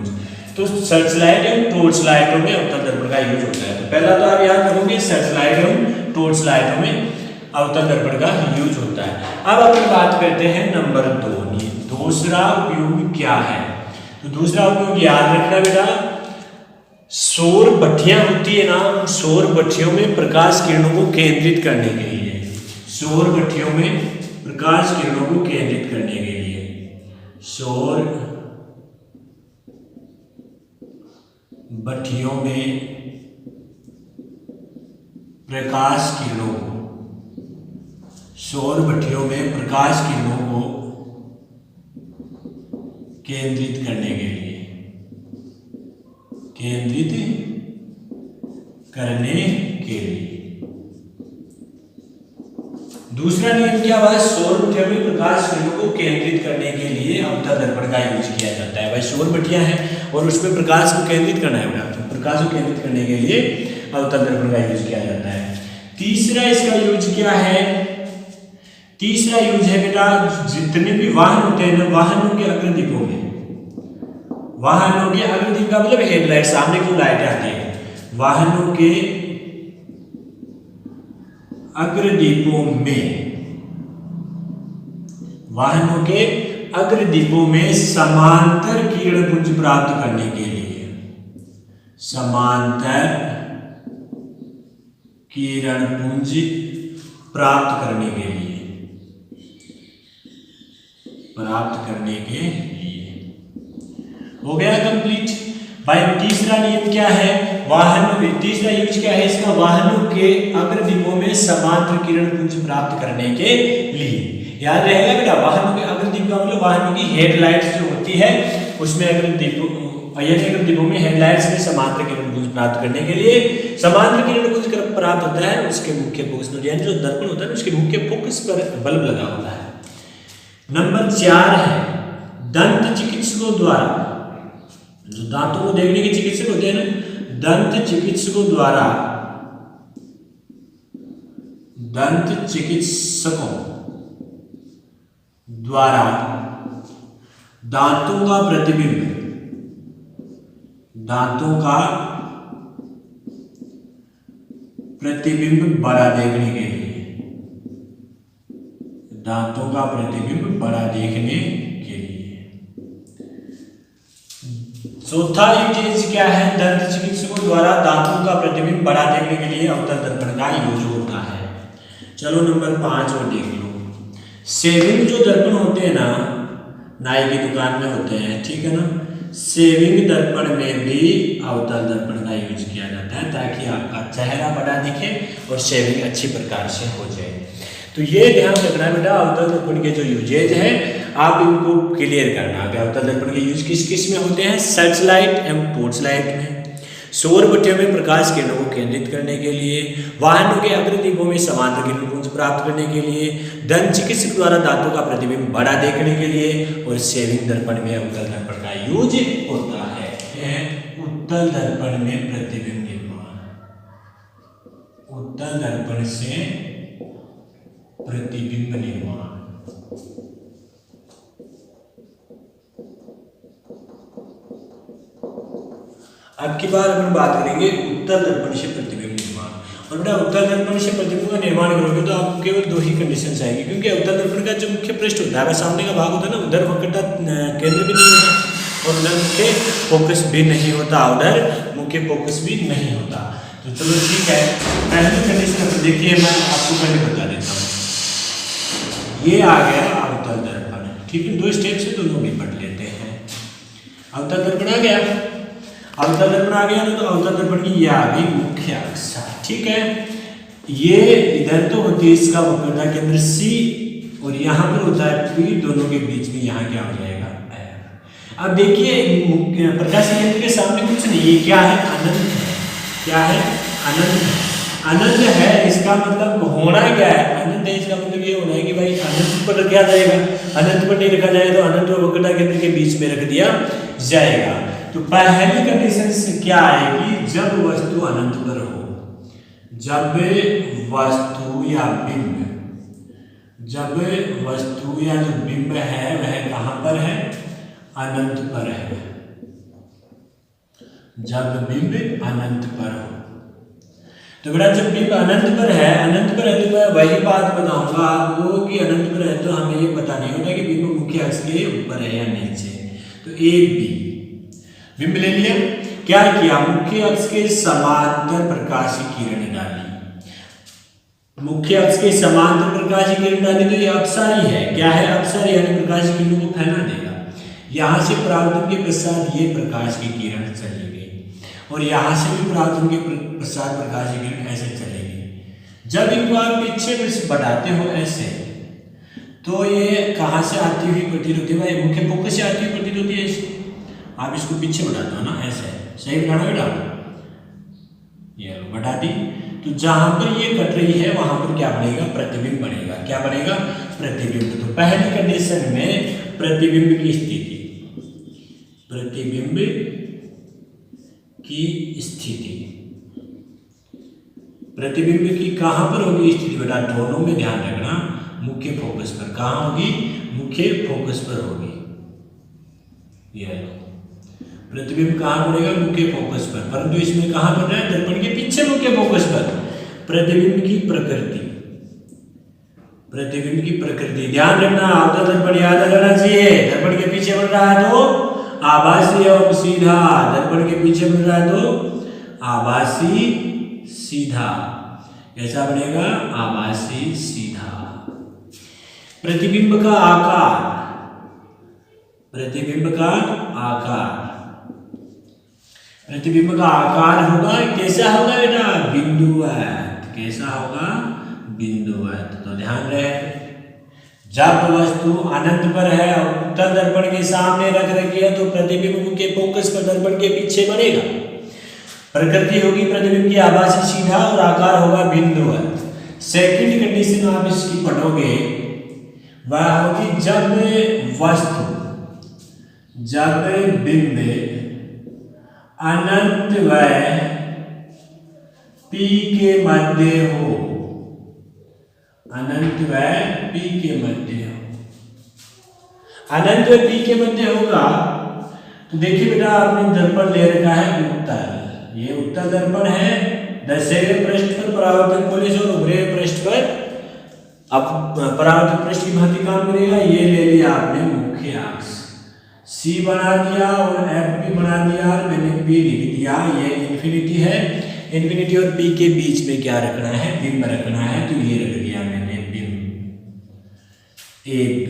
तो सर्च लाइट एवं टॉर्च लाइटों में अवतल दर्पण का यूज होता है। तो पहला तो आप याद रखोगे, सर्च लाइट एवं टॉर्च लाइटों में अवतल दर्पण का यूज होता है। अब अपन बात करते हैं नंबर 2, दूसरा उपयोग क्या है। तो दूसरा उपयोग याद रखना बेटा, सौर भट्टियां होती है ना, उन सौर भट्टियों में प्रकाश किरणों को केंद्रित करने के लिए, सौर भट्टियों में प्रकाश किरणों को केंद्रित करने के लिए, सौर भट्टियों में प्रकाश किरणों को, सौर भट्टियों में प्रकाश किरणों को केंद्रित करने के लिए, केंद्रित करने के लिए। दूसरा नियम क्या हुआ, सौर भट्टियों में प्रकाश किरणों को केंद्रित करने के लिए अवतल दर्पण का यूज किया जाता है। भाई सौर भट्टियां हैं और उसमें प्रकाश को केंद्रित करना है बेटा, तो प्रकाश को केंद्रित करने के लिए अवतल दर्पण का यूज किया जाता है। तीसरा इसका यूज क्या है, तीसरा यूज है बेटा, जितने भी वाहन होते हैं ना, वाहनों के अग्रदीपों में, वाहनों के अग्रदीप का मतलब हेडलाइट, सामने की लाइटें आती है, वाहनों के अग्रदीपों में, वाहनों के अग्रदीपों में समांतर किरण पुंज प्राप्त करने के लिए, समांतर किरण पुंज प्राप्त करने के लिए, प्राप्त करने के लिए हो गया कंप्लीट। भाई तीसरा नियम क्या है, वाहनों, तीसरा यूज क्या है इसका, वाहनों के अग्रदीपों में समांतर किरण पुंज प्राप्त करने के लिए। याद रहेगा बेटा, वाहनों के अग्रदीप का मतलब वाहनों की हेडलाइट्स जो होती है उसमें अग्रदीपों में हेडलाइट्स में समांतर किरण पुंज प्राप्त करने के लिए, समांतर किरण पुंज प्राप्त होता है उसके मुख्य फोकस पर, यानी जो दर्पण होता है उसके मुख्य फोकस पर बल्ब लगा होता है। नंबर 4 है, दंत चिकित्सकों द्वारा जो दांतों को देखने के चिकित्सक होते हैं ना, दंत चिकित्सकों द्वारा दांतों का प्रतिबिंब बड़ा देखने के लिए, चौथा यूजेज क्या है? दंत चिकित्सकों द्वारा दांतों का प्रतिबिंब बड़ा देखने के लिए अवतल दर्पण का यूज होता है। चलो नंबर 5 और देख लो। सेविंग जो दर्पण होते हैं ना, नाई की दुकान में होते हैं, ठीक है ना, सेविंग दर्पण में भी अवतल दर्पण का यूज किया जाता है ताकि आपका चेहरा बड़ा दिखे और शेविंग अच्छी प्रकार से हो जाए। तो ये ध्यान रखना बेटा, अवतल दर्पण के जो यूजेज है आप इनको क्लियर करना कि अवतल दर्पण के यूज किस किस में होते हैं। सर्च लाइट एवं टॉर्च लाइट में, सौर भट्टियों में प्रकाश किरणों को केंद्रित करने के लिए, वाहनों के अग्रदीपों में समांतर किरणों को प्राप्त करने के लिए, दंत चिकित्सक द्वारा दांतों का प्रतिबिंब बड़ा देखने के लिए, और शेविंग दर्पण में अवतल दर्पण का यूज होता है। उत्तल दर्पण में प्रतिबिंब निर्माण, उत्तल दर्पण से प्रतिबिंब निर्माण। अब की बार अपन बात करेंगे उत्तल दर्पण से प्रतिबिंब निर्माण। और बेटा उत्तल दर्पण से प्रतिबिंब का निर्माण करोगे तो आपको केवल 2 ही कंडीशन आएगी, क्योंकि अवतल दर्पण का जो मुख्य पृष्ठ होता है, सामने का भाग होता है ना, उधर वक्रता केंद्र भी नहीं होता और उधर मुख्य फोकस भी नहीं होता, तो चलो ठीक है। पहली कंडीशन देखिए, मैं आपको पहले बता देता हूँ। ये आ गया अवतल दर्पण, ठीक है, 2 स्टेप से दोनों भी पढ़ लेते हैं। अवतल दर्पण आ गया, तो अवतल दर्पण की ये आ गई मुख्य अक्ष, ठीक है। ये इधर तो होती है इसका वक्रता केंद्र C और यहाँ पर होता है P, दोनों के बीच में यहाँ क्या हो जाएगा R। अब देखिए प्रकाश केंद्र के सामने कुछ नहीं, ये क्या है? अनंत है। क्या है? अनंत है। इसका मतलब होना क्या है? अनंत है, इसका मतलब ये होना है कि भाई अनंत पर रखा जाएगा, अनंत पर नहीं रखा जाएगा तो अनंत और वक्रता केंद्र के बीच में रख दिया जाएगा। तो पहली कंडीशन से क्या आएगी? जब वस्तु अनंत पर हो, जब वस्तु या जो बिंब है वह कहां पर है? अनंत पर है। जब बिंब अनंत पर हो, तो बेटा जब बिंब अनंत पर है तो मैं वही बात बताऊंगा आपको कि अनंत पर है तो हमें ये पता नहीं होता कि बिंब मुख्य अक्ष के ऊपर है या नीचे। तो A B बिंब ले लिया, क्या किया? मुख्य अक्ष के समांतर प्रकाश की किरण डाली, मुख्य अक्ष के समांतर प्रकाश की किरण डाली, तो ये अपसारी है। क्या है? अपसारी, यानी प्रकाश की किरणों को फैला देगा। यहाँ से परावर्तन के पश्चात ये प्रकाश की किरण चली गई और यहाँ से भी परावर्तन के पश्चात प्रकाश की किरण ऐसे चलेगी। जब इनको आप पीछे बढ़ाते हो ऐसे, तो ये कहाँ से आती हुई प्रतीत होती है? भाई मुख्य फोकस से आती हुई प्रतीत होती है। इसको आप इसको पीछे बढ़ाते हो ना, ऐसे सही बढ़ाना बेटा, ये बढ़ा दी। तो जहां पर ये कट रही है वहां पर क्या बनेगा? प्रतिबिंब बनेगा। क्या बनेगा? प्रतिबिंब। तो पहली कंडीशन में प्रतिबिंब की स्थिति, प्रतिबिंब की कहां पर होगी स्थिति बेटा? दोनों में ध्यान रखना, मुख्य फोकस पर। कहां होगी? मुख्य फोकस पर होगी। ये प्रतिबिंब कहां पड़ेगा? मुख्य फोकस पर। परंतु इसमें कहां पड़ रहा है? दर्पण के पीछे मुख्य फोकस पर। प्रतिबिंब की प्रकृति ध्यान रखना, अवतल दर्पण याद रखना चाहिए। दर्पण के पीछे बन रहा है तो आभासी एवं सीधा, दर्पण के पीछे बन रहा है तो आभासी सीधा। कैसा बनेगा? आभासी सीधा। प्रतिबिंब का आकार, प्रतिबिंब का आकार होगा, कैसा होगा बेटा? बिंदुवत। कैसा होगा? बिंदुवत। तो ध्यान रहे, जब वस्तु अनंत पर है और उत्तल दर्पण के सामने रख रखी है तो प्रतिबिंब के फोकस पर दर्पण के पीछे बनेगा। प्रकृति होगी प्रतिबिंब की आभासी सीधा और आकार होगा बिंदुवत। सेकंड कंडीशन आप इसकी पढ़ोगे वह होगी जब बिंब अनंत व P के मध्य हो, अनंत व P के मध्य हो। अनंत व P के मध्य होगा तो देखिए बेटा, आपने दर्पण ले रखा है उत्तल, ये उत्तल दर्पण है। दक्षिण पृष्ठ पर परावर्तक पोलिस और उभरे पृष्ठ पर अब परावर्तक पृष्ठ की भांति काम करेगा। ये ले लिया आपने मुख्य अक्ष, C बना दिया और F भी बना दिया और मैंने P लिख दिया। ये इन्फिनिटी है, इन्फिनिटी और P के बीच में क्या रखना है, बिंब रखना है, तो ये रख दिया मैंने बिंब AB।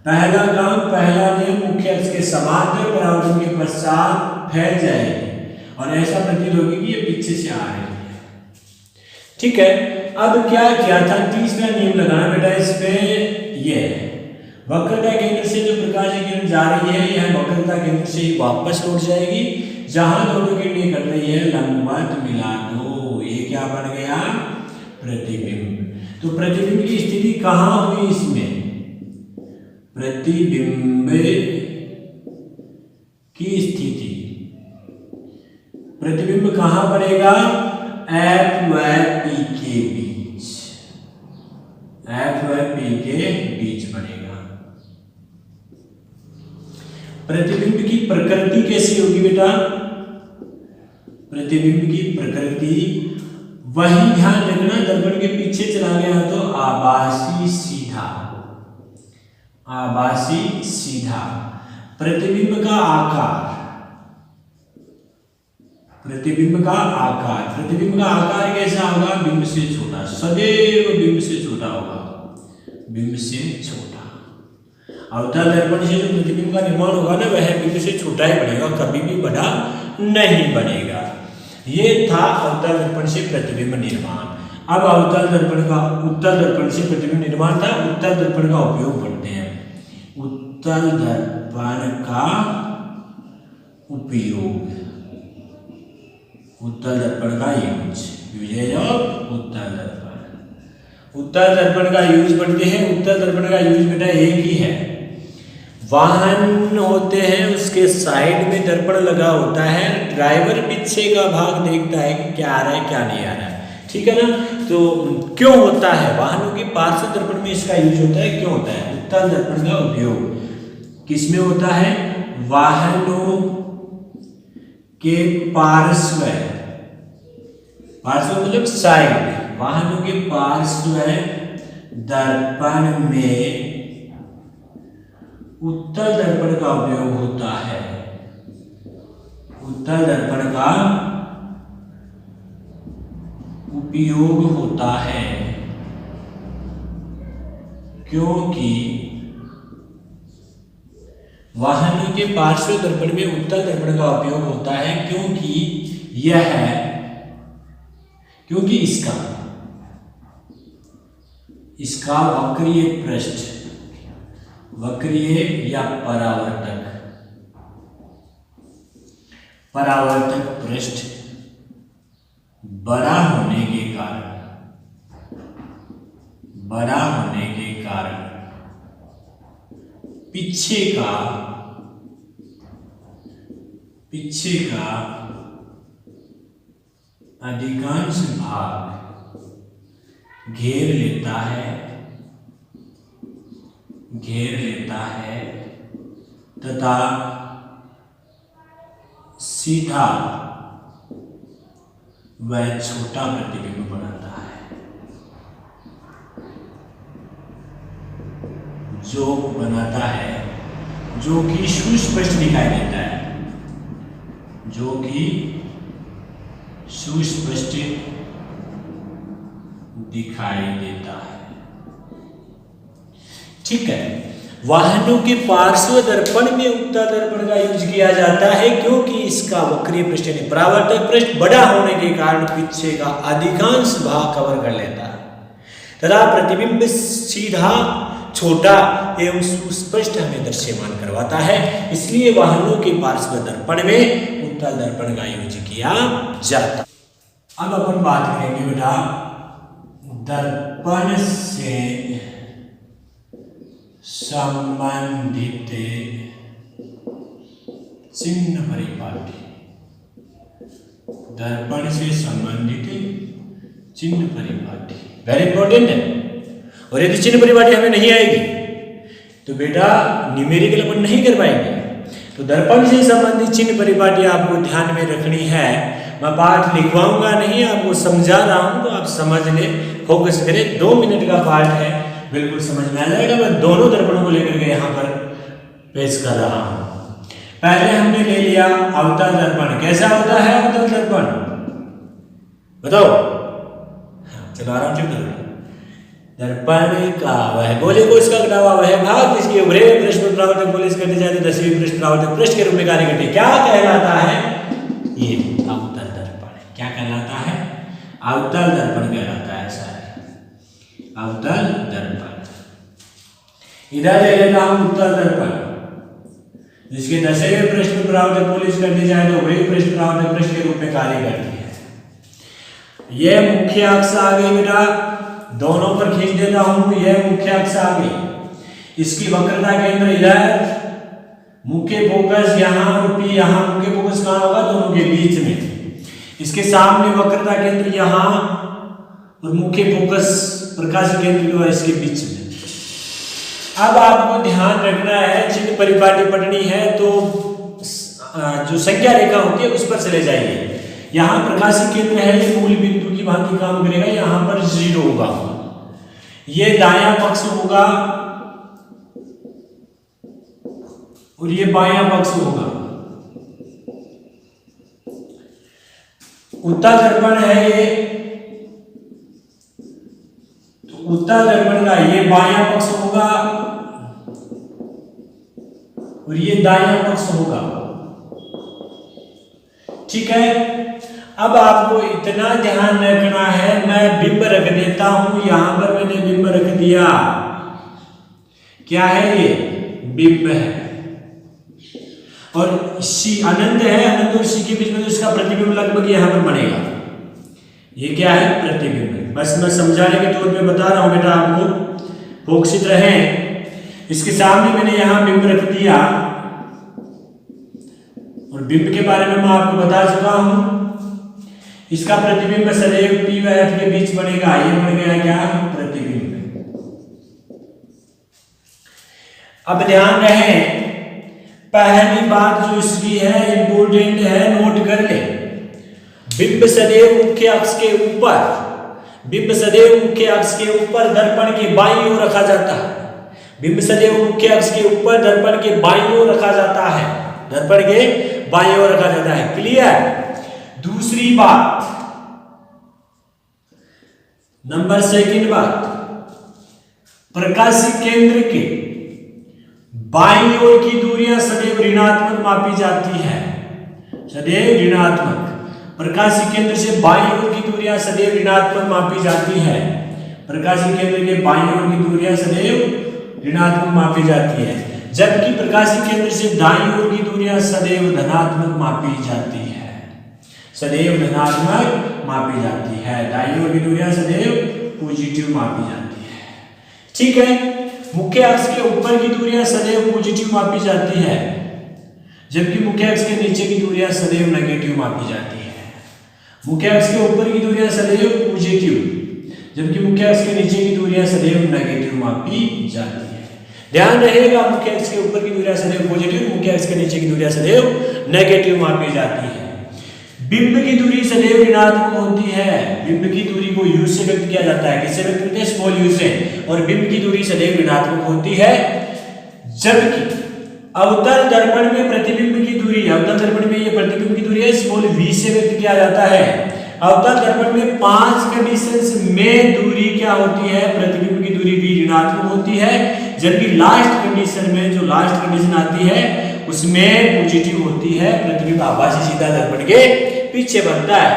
पहला काम, पहला नियम, मुख्य अक्ष के समांतर परावर्तन के पश्चात फैल जाएगी और ऐसा प्रतीत होगी कि ये पीछे से आ रही है। ठीक है, अब क्या किया था, तीसरा नियम लगाना बेटा इसमें। ये वक्रता केंद्र से जो प्रकाश की किरण जा रही है, यह वक्रता केंद्र से ही वापस लौट जाएगी। जहां दोनों किरणें कट रही है लंबवत मिला दो, ये क्या बन गया, प्रतिबिंब। तो प्रतिबिंब की स्थिति कहां हुई इसमें, प्रतिबिंब की स्थिति, प्रतिबिंब कहां बनेगा, F व P के बीच, F व P के बीच बनेगा। प्रतिबिंब की प्रकृति कैसी होगी बेटा, प्रतिबिंब की प्रकृति वही ध्यान रखना, दर्पण के पीछे चला गया तो आभासी सीधा, आभासी सीधा। प्रतिबिंब का आकार, प्रतिबिंब का आकार, प्रतिबिंब का आकार कैसा होगा, बिंब से छोटा, सदैव बिंब से छोटा होगा, बिंब से छोटा। अवतल दर्पण से जो प्रतिबिंब का निर्माण होगा ना, वह बिंब से छोटा ही बनेगा, कभी भी बड़ा नहीं बनेगा। ये था अवतल दर्पण से प्रतिबिंब निर्माण। अब अवतल दर्पण का, उत्तल दर्पण से प्रतिबिंब निर्माण था, उत्तल दर्पण का उपयोग पढ़ते हैं। उत्तल दर्पण का उपयोग, उत्तल दर्पण का यूज, यूजेज ऑफ उत्तल दर्पण। उत्तल दर्पण का यूज पढ़ते हैं। उत्तल दर्पण का यूज बेटा एक ही है, वाहन होते हैं उसके साइड में दर्पण लगा होता है, ड्राइवर पीछे का भाग देखता है कि क्या आ रहा है क्या नहीं आ रहा है, ठीक है ना। तो क्यों होता है, वाहनों के पार्श्व दर्पण में इसका यूज होता है, क्यों होता है, उत्तल दर्पण का उपयोग किसमें होता है, वाहनों के पार्श्व, पार्श्व मतलब साइड, वाहनों के पार्श्व दर्पण में उत्तल दर्पण का उपयोग होता है, उत्तल दर्पण का उपयोग होता है, क्योंकि वाहनों के पार्श्व दर्पण में उत्तल दर्पण का उपयोग होता है, क्योंकि इसका वक्रीय पृष्ठ, वक्रीय या परावर्तक पृष्ठ बड़ा होने के कारण पीछे का अधिकांश भाग घेर लेता है तथा सीधा व छोटा प्रतिबिंब बनाता है, जो बनाता है, जो कि सुस्पष्ट दिखाई देता है, जो कि सुस्पष्ट दिखाई देता है। ठीक है, वाहनों के पार्श्व दर्पण में उत्तल दर्पण का यूज किया जाता है, क्योंकि इसका वक्रीय पृष्ठ यानी परावर्तक पृष्ठ बड़ा होने के कारण पीछे का अधिकांश भाग कवर कर लेता है तथा प्रतिबिंब सीधा, छोटा एवं सुस्पष्ट हमें दृश्यमान करवाता है। इसलिए वाहनों के पार्श्व दर्पण में उत्तल दर्पण का यूज किया जाता है। अब अपन बात करेंगे बेटा दर्पण से संबंधित चिन्ह परिपाटी। दर्पण से संबंधित चिन्ह परिपाटी, वेरी इंपॉर्टेंट है। और यदि चिन्ह परिपाटी हमें नहीं आएगी तो बेटा न्यूमेरिकल अपन नहीं कर पाएंगे। तो दर्पण से संबंधित चिन्ह परिपाटी आपको ध्यान में रखनी है। मैं पाठ लिखवाऊंगा नहीं, आपको समझा रहा हूं तो आप समझ ले, फोकस करें। 2 मिनट का पाठ है, बिल्कुल समझ में आ जाएगा। मैं दोनों दर्पणों को लेकर के यहाँ पर पेश कर रहा हूं। पहले हमने ले लिया अवतल दर्पण। कैसा होता है अवतल दर्पण, बताओ? चलो आराम से करो। दर्पण का वह गोले को इसका घटावा वह भाग जिसके उभरे पृष्ठ पर परावर्तक गोले से कटे जाते 10वीं पृष्ठ परावर्तक पृष्ठ के रूप में कार्य करते, क्या कहलाता है? ये अवतल दर्पण। क्या कहलाता है? अवतल दर्पण कहलाता है सर, अवतल दर्पण। इधर ले लेता हूं उत्तल दर्पण, जिसके 10वें पृष्ठ पर परावर्तक गोले से कटे जाए तो उभरे पृष्ठ परावर्तक पृष्ठ के रूप में कार्य करती है। यह मुख्य अक्ष आ गई बेटा, दोनों पर खींच देता हूं। यह मुख्य अक्ष आ गई, इसकी वक्रता केंद्र इधर, मुख्य फोकस यहां और पी यहां। मुख्य फोकस कहां होगा? दोनों के बीच में। इसके सामने वक्रता केंद्र यहां और मुख्य फोकस प्रकाश केंद्र जो है इसके बीच में। अब आपको ध्यान रखना है, चिन्ह परिपाटी पढ़नी है तो जो संख्या रेखा होती है उस पर चले जाइए। यहाँ प्रकाशिक केंद्र है, ये मूल बिंदु की भांति काम करेगा। यहाँ पर 0 होगा, ये दायां पक्ष होगा और ये बायां पक्ष होगा। उत्तल दर्पण है ये, तो उत्तल दर्पण का ये बायां पक्ष होगा और ये दायां पक्ष होगा, ठीक है। अब आपको इतना ध्यान रखना है, मैं बिंब रख देता हूं। यहां पर मैंने बिंब रख दिया, क्या है ये? बिंब है। और सी अनंत है, अनंत और सी के बीच में तो इसका प्रतिबिंब लगभग यहां पर बनेगा। ये क्या है? प्रतिबिंब। बस मैं समझाने के तौर पे बता रहा हूं बेटा, आपको फोकसित रहें। इसके सामने मैंने यहां बिंब रख दिया और बिंब के बारे में मैं आपको बता चुका हूं। इसका प्रतिबिंब सदैव P व F के बीच बनेगा। ये बन गया क्या? प्रतिबिंब। अब ध्यान रहे, पहली बात जो इसकी है इंपोर्टेंट है, नोट कर ले। बिंब सदैव मुख्य अक्ष के ऊपर, बिंब सदैव मुख्य अक्ष के ऊपर दर्पण के बाईं ओर रखा जाता है। बिंब सदैव मुख्य अक्ष के ऊपर दर्पण के बाईं ओर रखा जाता है, दर्पण के बाईं ओर रखा जाता है। क्लियर? दूसरी बात, नंबर 2 बात, प्रकाशिक केंद्र के बाईं ओर की दूरियां सदैव ऋणात्मक मापी जाती है, सदैव ऋणात्मक। प्रकाशिक केंद्र से बाईं ओर की दूरियां सदैव ऋणात्मक मापी जाती है। प्रकाशिक केंद्र के बाईं ओर की दूरियां सदैव ऋणात्मक मापी जाती है, जबकि प्रकाशिक केंद्र से दाईं ओर की दूरियां सदैव धनात्मक मापी जाती है, सदैव धनात्मक मापी जाती है। दाईं ओर की दूरियां सदैव पॉजिटिव मापी जाती है, ठीक है। मुख्य अक्ष के ऊपर की दूरियां सदैव पॉजिटिव मापी जाती है, जबकि मुख्य अक्ष के नीचे की दूरियां सदैव नेगेटिव मापी जाती है। मुख्य अक्ष के ऊपर की दूरियां सदैव पॉजिटिव, जबकि मुख्य अक्ष के नीचे की दूरियां सदैव नेगेटिव मापी जाती है। ध्यान रहेगा, मुख्य अक्ष के ऊपर की दूरियां सदैव पॉजिटिव, मुख्य अक्ष के नीचे की दूरियां सदैव नेगेटिव मापी जाती है। बिंब की दूरी सदैव ऋणात्मक होती है। बिंब की दूरी को u से व्यक्त किया जाता है, किससे व्यक्त करते हैं? स्मॉल u से। और बिंब की दूरी सदैव ऋणात्मक होती है, जबकि अवतल दर्पण में प्रतिबिंब की दूरी, अवतल दर्पण में ये प्रतिबिंब की दूरी है स्मॉल v से व्यक्त किया जाता है। अवतल दर्पण में 5 कंडीशंस में दूरी क्या होती है? प्रतिबिंब की दूरी भी ऋणात्मक होती है, जबकि लास्ट कंडीशन में, जो लास्ट कंडीशन आती है उसमें पॉजिटिव होती है। प्रतिबिंब आभासी सीधा दर्पण के पीछे बनता है।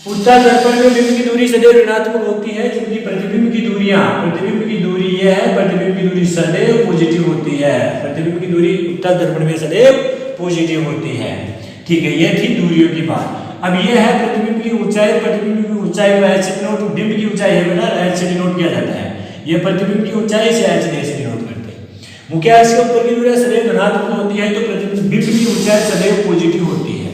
उत्तल दर्पण में बिंब की दूरी सदैव ऋणात्मक होती है, जबकि प्रतिबिंब की दूरियां, प्रतिबिंब की दूरी यह है, प्रतिबिंब की दूरी सदैव पॉजिटिव होती है। प्रतिबिंब की दूरी उत्तल दर्पण में सदैव पॉजिटिव होती है, ठीक है। ये थी दूरियों की बात। अब ये है प्रतिबिंब की ऊंचाई। प्रतिबिंब की ऊंचाई को h डिनोट, बिंब की ऊंचाई है बेटा, h से डिनोट किया जाता है। ये प्रतिबिंब की ऊंचाई से h से डिनोट करते हैं। मुख्य अक्ष के ऊपर की दूरी सदैव धनात्मक होती है, तो प्रतिबिंब की ऊंचाई सदैव पॉजिटिव होती है।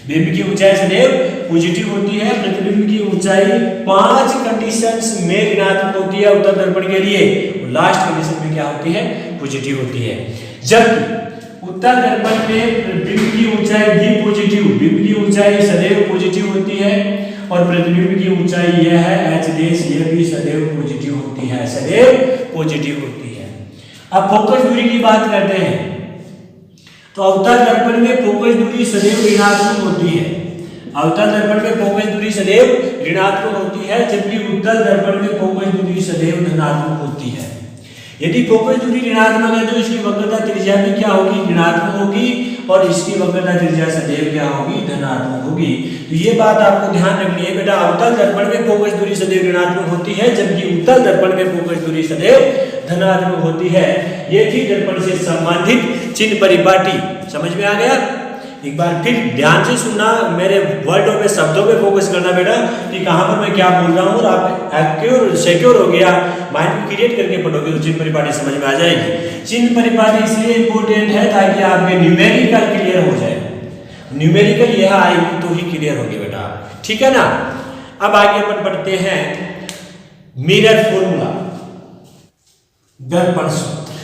बिंब की ऊंचाई सदैव पॉजिटिव होती है, प्रतिबिंब की ऊंचाई 5 कंडीशंस में ऋणात्मक होती है उत्तल दर्पण के लिए, और लास्ट कंडीशन में क्या होती है, पॉजिटिव होती है। जबकि उत्तल दर्पण में बिंब की ऊंचाई भी पॉजिटिव, बिंब की ऊंचाई सदैव पॉजिटिव होती है, और प्रतिबिंब की ऊंचाई यह है h डैश, यह भी सदैव पॉजिटिव होती है, सदैव पॉजिटिव होती है। अब फोकस दूरी की बात करते हैं, तो अवतल दर्पण में फोकस दूरी सदैव ऋणात्मक होती है, अवतल दर्पण में फोकस दूरी सदैव ऋणात्मक होती है, जबकि उत्तल दर्पण में फोकस दूरी सदैव धनात्मक होती है। यदि फोकस दूरी ऋणात्मक है तो इसकी वक्रता त्रिज्या भी क्या होगी, ऋणात्मक होगी, और इसकी वक्रता त्रिज्या सदैव क्या होगी, धनात्मक होगी। तो ये बात आपको ध्यान रखनी है बेटा, अवतल दर्पण में फोकस दूरी सदैव ऋणात्मक होती है, जबकि उत्तल दर्पण में फोकस दूरी सदैव धनात्मक होती है। ये थी दर्पण से संबंधित चिन्ह परिपाटी, समझ में आ गया। एक बार फिर ध्यान से सुनना, मेरे वर्डों पे शब्दों पे फोकस करना बेटा कि कहाँ पर मैं क्या बोल रहा हूँ, और आप एक्योर सिक्योर हो गया, माइंड को क्रिएट करके पढ़ोगे तो चिन्ह परिपाटी समझ में आ जाएगी। चिन्ह परिपाटी इसलिए इंपॉर्टेंट है ताकि आपके न्यूमेरिकल क्लियर हो जाए, न्यूमेरिकल यह आएगी तो ही क्लियर होगी बेटा, ठीक है ना। अब आगे अपन पढ़ते हैं मिरर फॉर्मूला, दर्पण सूत्र,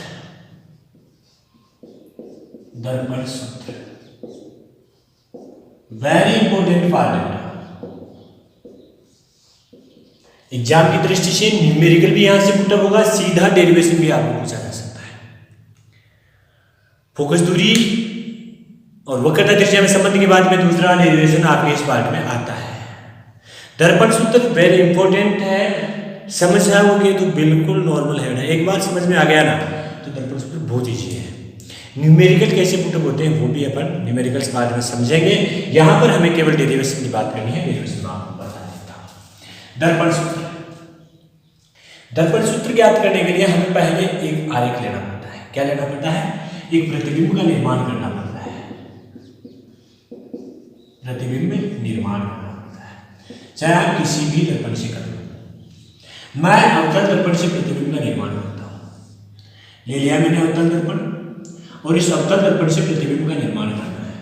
दर्पण सूत्र वेरी इंपॉर्टेंट पार्ट है। एग्जाम की दृष्टि से न्यूमेरिकल भी यहां से पुटअप होगा, सीधा डेरिवेशन भी आपको पूछा जा सकता है। फोकस दूरी और वक्रता त्रिज्या में संबंध के बाद में दूसरा डेरिवेशन आपके इस पार्ट में आता है। दर्पण सूत्र वेरी इंपॉर्टेंट है, समझ आओगे तो बिल्कुल नॉर्मल है ना, एक बार समझ में आ गया ना तो दर्पण सूत्र बहुत ईजी है। न्यूमेरिकल कैसे पुटअप होते हैं वो भी अपन न्यूमेरिकल्स पार्ट में समझेंगे, यहां पर हमें केवल डेरिवेशन की बात करनी है, डेरिवेशन में आपको बता देता हूं। दर्पण सूत्र, दर्पण सूत्र ज्ञात करने के लिए हमें पहले एक आरेख लेना पड़ता है। क्या लेना पड़ता है, एक प्रतिबिंब का निर्माण करना पड़ता है, प्रतिबिंब निर्माण करना पड़ता है, चाहे आप किसी भी दर्पण से कर लो। मैं अवतल दर्पण से प्रतिबिंब का निर्माण करता हूं, ले लिया मैंने अवतल दर्पण, और इस अवतल दर्पण से प्रतिबिंब का निर्माण करना है।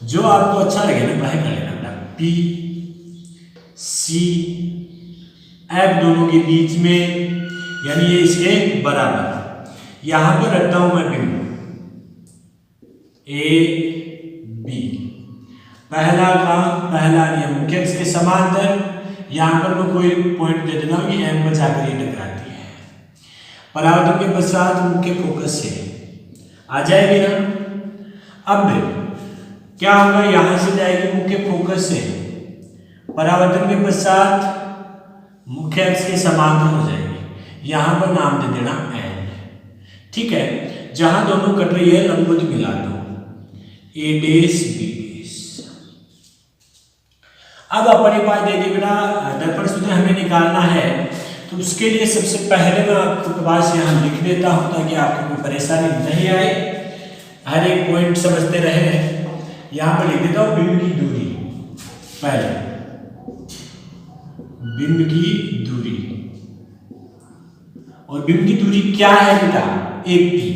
जो आपको अच्छा लगे ना वह कर लेना, पी सी एफ दोनों के बीच में, यानी ये इसके बराबर, यहां पर रखता हूं मैं बिंदु ए बी। पहला काम, पहला नियम, मुख्य अक्ष के समांतर, यहां पर मैं कोई पॉइंट दे देता हूं कि एम पर जाकर ये टकराती है, परावर्तन के पश्चात मुख्य फोकस से आ जाएगी ना। अब क्या होगा, यहां से जाएगी मुख्य फोकस से, परावर्तन के पश्चात मुख्य अक्ष के समांतर हो जाएगी, यहां पर नाम दे देना एन, ठीक है। जहां दोनों कट रही है लंबवत मिला दो, ए डेश बी डेश। अब अपने पास दे दी बेटा दर्पण सूत्र हमें निकालना है, तो उसके लिए सबसे पहले मैं आपके पास यहाँ लिख देता हूँ ताकि आपको कोई परेशानी नहीं आए, हर एक पॉइंट समझते रहे। यहाँ पर लिख देता हूँ बिंब की दूरी, पहले बिंब की दूरी, और बिंब की दूरी क्या है बेटा, एक पी,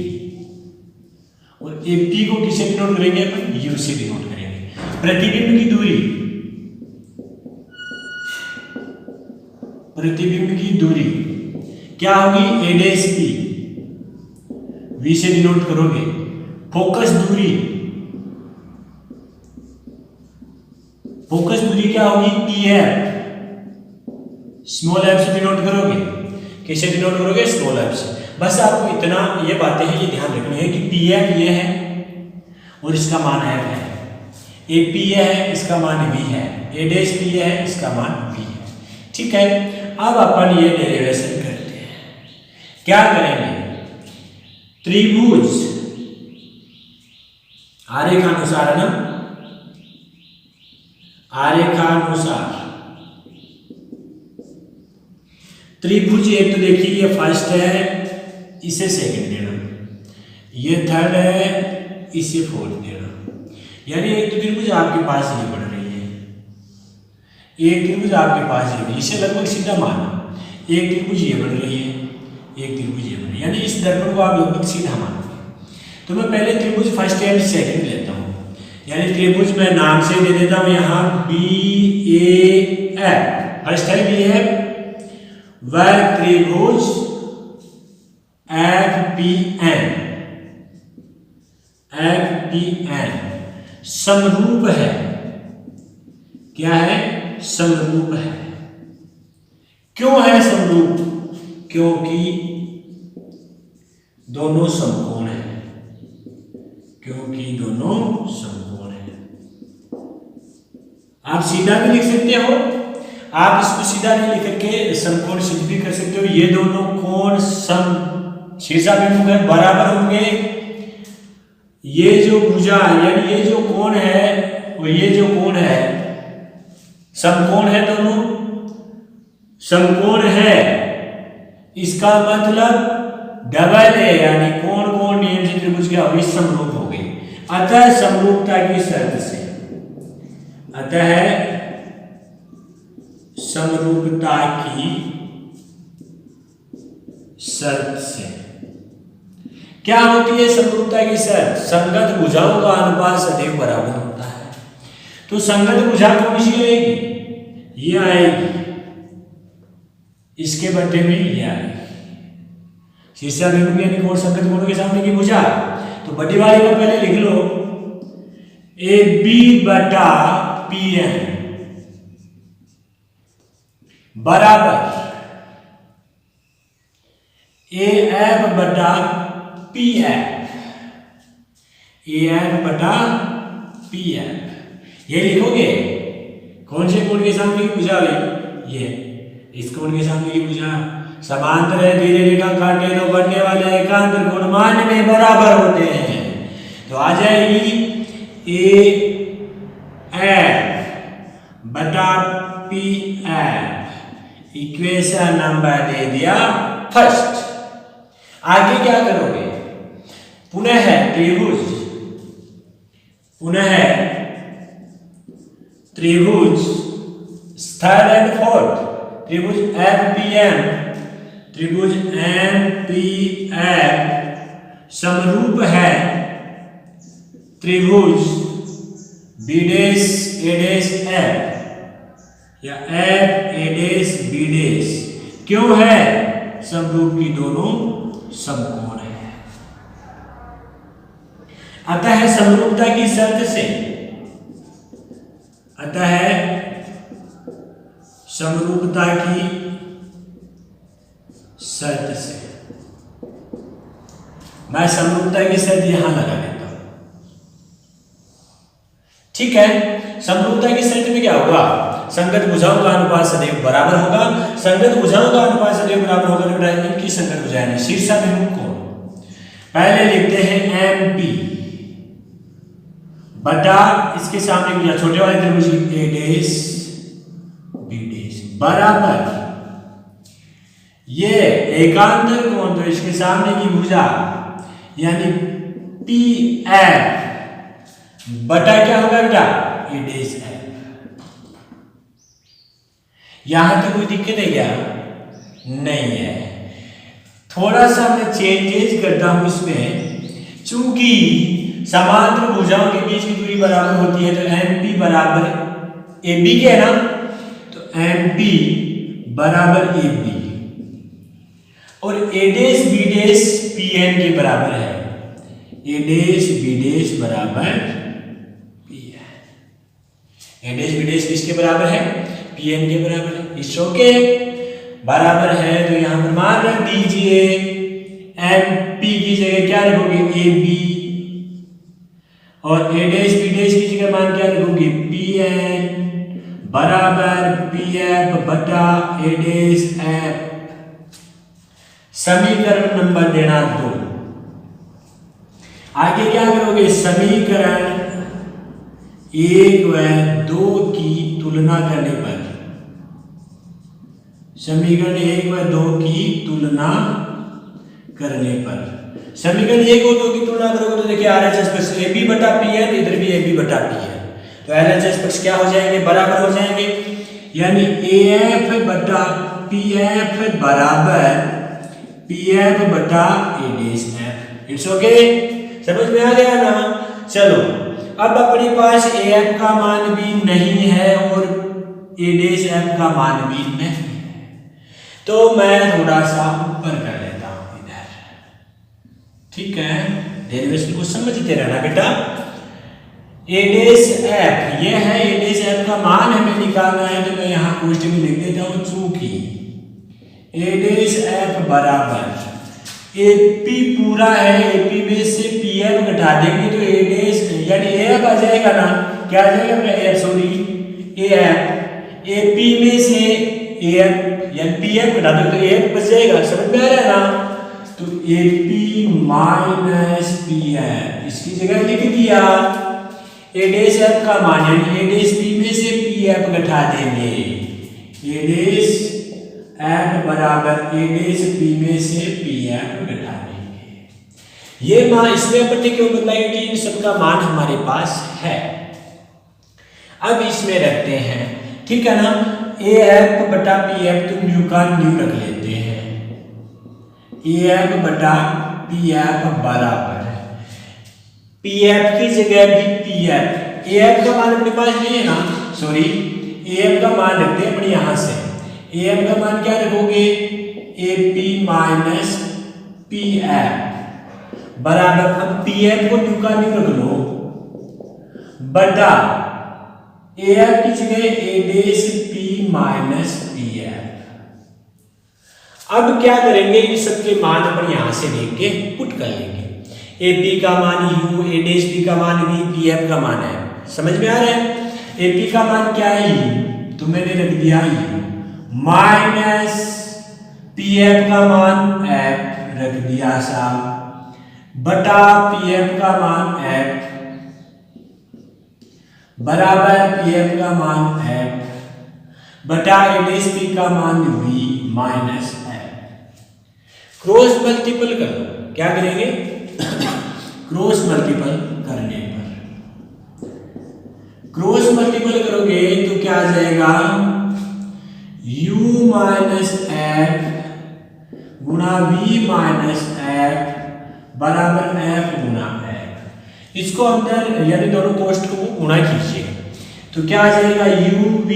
और एक पी को किसे डिनोट करेंगे अपन, यू से डिनोट करेंगे। प्रतिबिंब की दूरी, प्रतिबिंब की दूरी क्या होगी, ए डैश पी, वी से डिनोट करोगे। फोकस दूरी, फोकस दूरी क्या होगी, पी एफ, स्मॉल एफ से डिनोट करोगे, कैसे डिनोट करोगे, स्मॉल एफ से। बस आपको इतना ये बातें हैं ये ध्यान रखनी है कि पी एफ ये है और इसका मान एफ है, ए पी है इसका मान वी है, ए डैश पी है इसका मान वी है, ठीक है। अब अपन ये डेरिवेशन करते हैं, क्या करेंगे, त्रिभुज आरेखानुसार है ना, आरेखानुसार त्रिभुज, एक तो देखिए ये फर्स्ट है, इसे सेकंड देना, ये थर्ड है, इसे फोर्थ देना, यानी एक तो त्रिभुज आपके पास ये बन रही है, एक त्रिभुज आपके पास ये, इसे लगभग सीधा माना, एक त्रिभुज ये बन रही है, एक त्रिभुज ये बन रही है, यानी इस दर्पण को आप लगभग सीधा मानोगे। तो मैं पहले त्रिभुज फर्स्ट एंड सेकंड लेता हूँ, यानी त्रिभुज मैं नाम से दे देता हूं यहां BAF, फर्स्ट है BAF, वह त्रिभुज FPN समरूप है। क्या है? समरूप है। क्यों है समरूप? क्योंकि दोनों समकोण हैं। क्योंकि दोनों समकोण हैं। आप सीधा भी लिख सकते हो, आप इसको सीधा नहीं लिख करके समकोण सिद्ध भी कर सकते हो। ये दोनों कोण सम शीर्षाभिमुख है, बराबर होंगे। ये जो भुजा यानी ये जो कोण है और ये जो कोण है समकोण है, दोनों समकोण है। इसका मतलब डबल है, यानी कोण कोण नियम से त्रिभुज क्या हुई? समरूप हो गई। अतः समरूपता की शर्त से, अतः समरूपता की शर्त से क्या होती है? समरूपता की शर्त, संगत भुजाओं का अनुपात सदैव बराबर होता है। तो संगत भुजा कौन सी आएगी? ये आएगी, इसके बट्टे में ये आएगी। शीर्षाभिमुख यानी कोण संगत कोणों के सामने की भुजा। तो बड़ी वाली को पहले लिख लो, AB/PN बराबर AF/PF ये लिखोगे। कौन से कोण के सामने की भुजा हुई? ये इस कोण के सामने की भुजा। समांतर है, धीरे रेखा काटे तो बनने वाले एकांतर कोण मान में बराबर होते हैं। तो आ जाएगी AF/PF, इक्वेशन नंबर दे दिया फर्स्ट। आगे क्या करोगे? पुनः त्रिभुज, पुनः त्रिभुज थर्ड एंड फोर्थ, त्रिभुज FPN, त्रिभुज MPF समरूप है त्रिभुज B'A'F या FA'B'। क्यों है समरूप? की दोनों समकोण है। अतः समरूपता की शर्त से, अतः समरूपता की शर्त से, मैं समरूपता की शर्त यहां लगा देता हूं। ठीक है, समरूपता की शर्त में क्या होगा? संगत भुजाओं का अनुपात सदैव बराबर होगा। संगत भुजाओं का अनुपात सदैव बराबर होगा तो बेटा इनकी संगत भुजाएं शीर्षाभिमुख कोण पहले लिखते हैं MP बटा इसके सामने भुजा छोटे वाले त्रिभुज A'B' बराबर ये एकांतर कोण तो इसके सामने की भुजा यानी PF बटा क्या होगा बेटा? A'F। यहां तो कोई दिक्कत है क्या? नहीं है। थोड़ा सा मैं चेंजेस करता हूं इसमें, चूंकि समांतर भुजाओं के बीच की दूरी बराबर होती है तो MP बराबर AB के है ना, तो MP बराबर AB और A'B' PN के बराबर है। A'B' बराबर PN। A'B' किसके बराबर है? PN के बराबर है। इट्स ओके, बराबर है तो यहां पर मान रख दीजिए MP की जगह क्या रखोगे? AB और A'B' की जगह मान क्या रखोगे? PN बराबर PF बटा A'F। समीकरण नंबर देना 2। आगे क्या करोगे? समीकरण 1 व 2 की तुलना करने पर, समीकरण 1 व 2 की तुलना करने पर, समीकरण 1 और 2 की तुलना करोगे तो देखिए RHS पक्ष AB बटा P है, इधर भी AB बटा P है, तो LHS पक्ष क्या हो जाएंगे? बराबर हो जाएंगे। यानी AF बटा PF बराबर PF बटा A'F। इट्स ओके, समझ में आ गया ना? चलो अब अपने पास AF का मान भी नहीं है और A' का मान भी नहीं है, तो मैं थोड़ा सा ऊपर कर लेता हूं इधर, ठीक है। डेरिवेशन को समझते रहना बेटा। A' ये है A' का मान हमें निकालना है, तो मैं यहाँ कोष्टक में लिख देता हूँ, चूंकि A' बराबर AP पूरा है, AP में से PM घटा देंगे तो A' यानी AF आ जाएगा ना, क्या आ जाएगा मेरा AF, AP में से AF यानी PM घटा देंगे तो AF बच जाएगा, समझ में आ रहा है ना। तो AP माइनस PM इसकी जगह लिख दिया, A' का मान यानी A' में से PM घटा देंगे, A' बराबर A' में से PM घटा देंगे। ये मान इसमें अपन क्यों बताएंगे कि इन सबका मान हमारे पास है। अब इसमें रखते हैं, ठीक है ना, AF बटा PF तो न्यू का न्यू रख लेते हैं, AF बटा PF बराबर PF की जगह भी PF, AF का मान अपने पास नहीं है ना, सॉरी AF का मान रखते हैं अपने यहां से, AF का मान क्या रखोगे AP माइनस PF बराबर, अब PF को न्यू का न्यू रख लो, बटा AF की जगह A' माइनस PF। अब क्या करेंगे, इन सबके मान अपन यहां से लेके पुट कर लेंगे, AP का मान U, A' का मान V, PF का मान है, समझ में आ रहा है। AP का मान क्या है U, तो मैंने रख दिया U माइनस PF का मान F रख दिया साहब, बटा PF का मान F बराबर PF का मान F बटा A' का मान V minus F। Cross multiple करो, क्या करेंगे क्रॉस मल्टीपल करने पर, क्रॉस मल्टीपल करोगे तो क्या आ जाएगा, U माइनस F गुणा V माइनस F बराबर F गुणा F। इसको अंदर यानी दोनों कोष्ठ को गुणा कीजिए तो क्या आ जाएगा, UV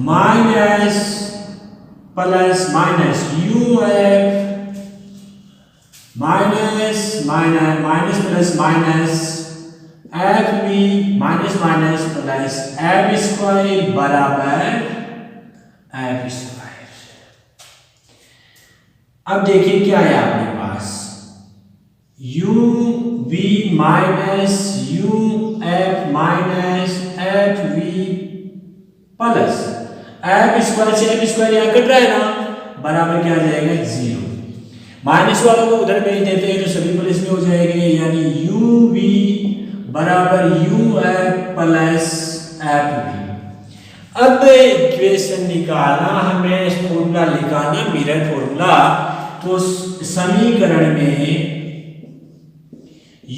minus plus minus UF minus minus minus plus minus FV minus minus plus F square बराबर F स्क्वायर। अब देखिए क्या है आपके पास, UV minus UF minus FV plus F square से F स्क्वायर यहाँ कट रहा है ना, बराबर क्या आ जाएगा 0। माइनस वालों को उधर भेज देते हैं तो सभी प्लस में हो जाएंगे, यानी UV बराबर UF प्लस FV। अब इक्वेशन निकालना हमें, फॉर्मूला निकालना मिरर फॉर्मूला, तो समीकरण में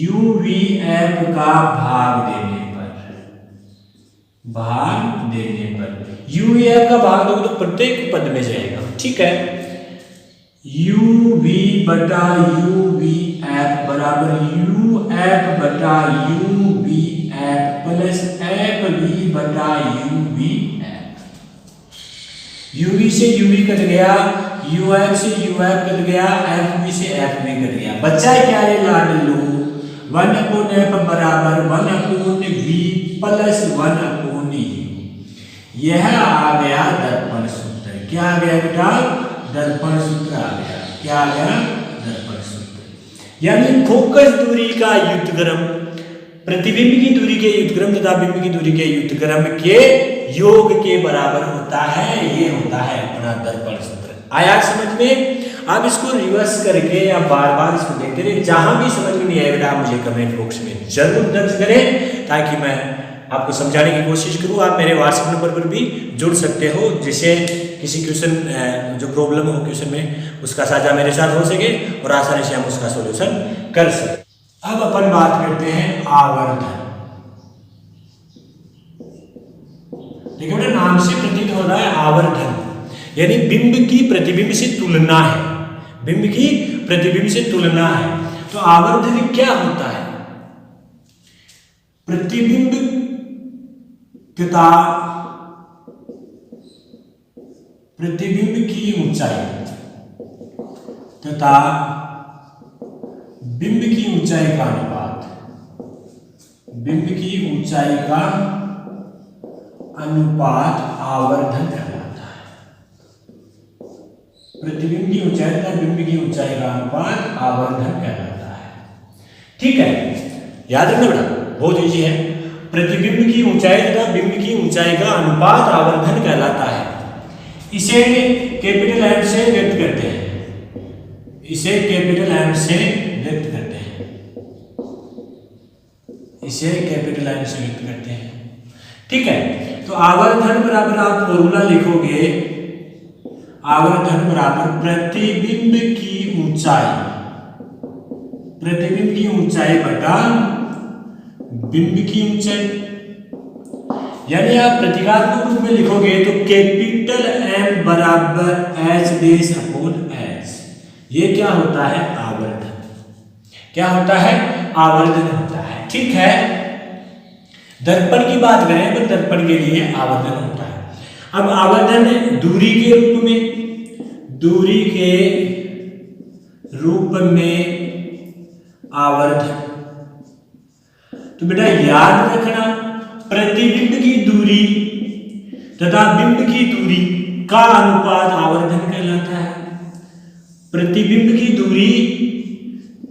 UVF का भाग देने पर UVF का भाग दोगे तो प्रत्येक पद में जाएगा, ठीक है। UV बटा UVF बराबर UF बटा UVF प्लस FV बटा UVF। UV से UV कट गया, UF से UF कट गया, FV से FV कट गया, बच्चा क्या है लाड लो, 1/F बराबर 1/V प्लस 1/U। यह आ गया दर्पण सूत्र। क्या आ गया बेटा, दर्पण सूत्र आ गया। क्या आ गया, दर्पण सूत्र। यानी फोकस दूरी का युद्धक्रम प्रतिबिंब की दूरी के युद्धक्रम तथा बिंब की दूरी के युद्धक्रम के योग के बराबर होता है। ये होता है अपना दर्पण सूत्र। आया समझ में? आप इसको रिवर्स करके या बार बार इसको देखते रहिए। जहां भी समझ में नहीं आए बेटा, आप मुझे कमेंट बॉक्स में जरूर दर्ज करें ताकि मैं आपको समझाने की कोशिश करूं। आप मेरे व्हाट्सएप नंबर पर भी जुड़ सकते हो, जिससे किसी क्वेश्चन जो प्रॉब्लम हो क्वेश्चन में उसका साझा मेरे साथ हो सके और आसानी से हम उसका सॉल्यूशन कर सकें। अब अपन बात करते हैं आवर्धन। देखिए बेटा, नाम से प्रतीत हो रहा है आवर्धन, यानी बिंब की प्रतिबिंब से तुलना है। बिंब की प्रतिबिंब से तुलना है। तो आवर्धन क्या होता है? प्रतिबिंब तथा प्रतिबिंब की ऊंचाई तथा बिंब की ऊंचाई का अनुपात, बिंब की ऊंचाई का अनुपात आवर्धन कहलाता है। प्रतिबिंब की ऊंचाई तथा बिंब की ऊंचाई का अनुपात आवर्धन कहलाता है। ठीक है, याद रखना बेटा, बहुत इजी है। प्रतिबिंब की ऊंचाई तथा बिंब की ऊंचाई का अनुपात आवर्धन कहलाता है। इसे कैपिटल एम से व्यक्त करते हैं, इसे कैपिटल एम से व्यक्त करते हैं, इसे कैपिटल एम से व्यक्त करते हैं। ठीक है, तो आवर्धन बराबर आप फॉर्मूला लिखोगे, आवर्धन बराबर प्रतिबिंब की ऊंचाई, प्रतिबिंब की ऊंचाई बटा बिंब की ऊंचाई। यानी आप प्रतीकात्मक रूप में लिखोगे तो कैपिटल एम बराबर एच डेस अपॉन एच। ये क्या होता है? आवर्धन। क्या होता है? आवर्धन होता है। ठीक है, दर्पण की बात करें तो दर्पण के लिए आवर्धन होता है। अब आवर्धन दूरी के रूप में, दूरी के रूप में आवर्धन। तो बेटा याद रखना, प्रतिबिंब की दूरी तथा बिंब की दूरी का अनुपात आवर्धन कहलाता है। प्रतिबिंब की दूरी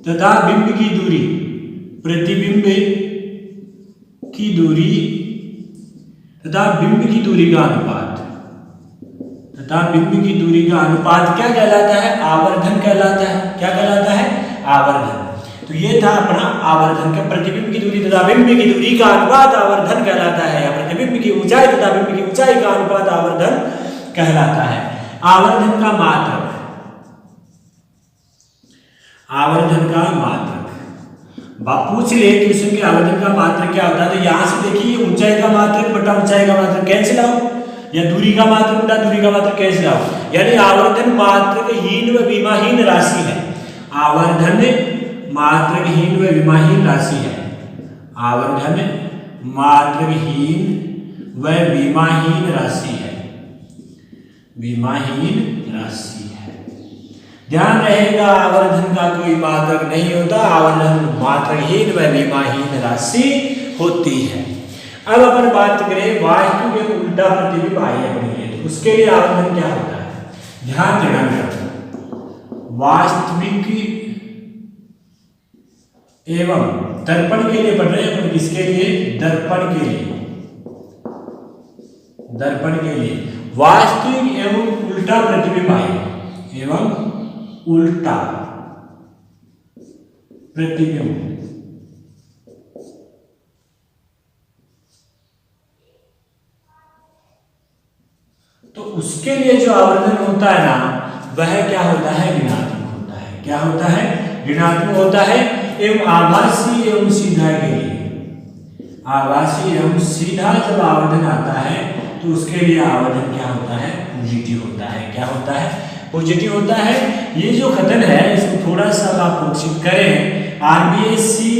तथा बिंब की दूरी, प्रतिबिंब की दूरी तथा बिंब की दूरी का अनुपात, तथा बिंब की दूरी का अनुपात क्या कहलाता है? आवर्धन कहलाता है। क्या कहलाता है? आवर्धन। तो ये था अपना आवर्धन का, प्रतिबिंब की दूरी तथा बिंब की दूरी का अनुपात आवर्धन कहलाता है, या प्रतिबिंब की ऊंचाई तथा बिंब की ऊंचाई का अनुपात आवर्धन कहलाता है। आवर्धन का मात्रक, आवर्धन का मात्रक पूछ ले ट्यूशन के, आवर्धन का मात्रक क्या होता है? तो यहां से देखिए, ऊंचाई का मात्रक बटा ऊंचाई का मात्रक कैंसिल आउट, या दूरी का मात्रक बटा दूरी का मात्रक कैंसिल आउट। यानी आवर्धन मात्रकहीन व विमाहीन राशि है। आवर्धन मात्रकहीन व विमाहीन राशि है। आवर्धन मात्रकहीन व विमाहीन राशि है, विमाहीन राशि है। ध्यान रहेगा, आवर्धन का कोई मात्रक नहीं होता, आवर्धन मात्रकहीन व विमाहीन राशि होती है। अब अपन बात करें वास्तविक एवं उल्टा प्रतिबिंब आइए पढ़िए, तो उसके लिए आवर्धन क्या होता है? ध्यान देना, वास्तविक एवं दर्पण के लिए पढ़ रहे हैं अपन, किसके लिए? दर्पण के लिए, दर्पण के लिए वास्तविक एवं उल्टा प्रतिबिंब आए, एवं उल्टा प्रतिबिंब। तो उसके लिए जो आवर्धन होता है ना, वह क्या होता है? ऋणात्मक होता है। क्या होता है? ऋणात्मक होता है। एवं आभासी एवं सीधा के लिए, आभासी एवं सीधा जब आवर्धन आता है तो उसके लिए आवर्धन क्या होता है? पॉजिटिव होता है। क्या होता है? पॉजिटिव होता है। ये जो कथन है इसको थोड़ा सा आप विकसित करें, आरबीएससी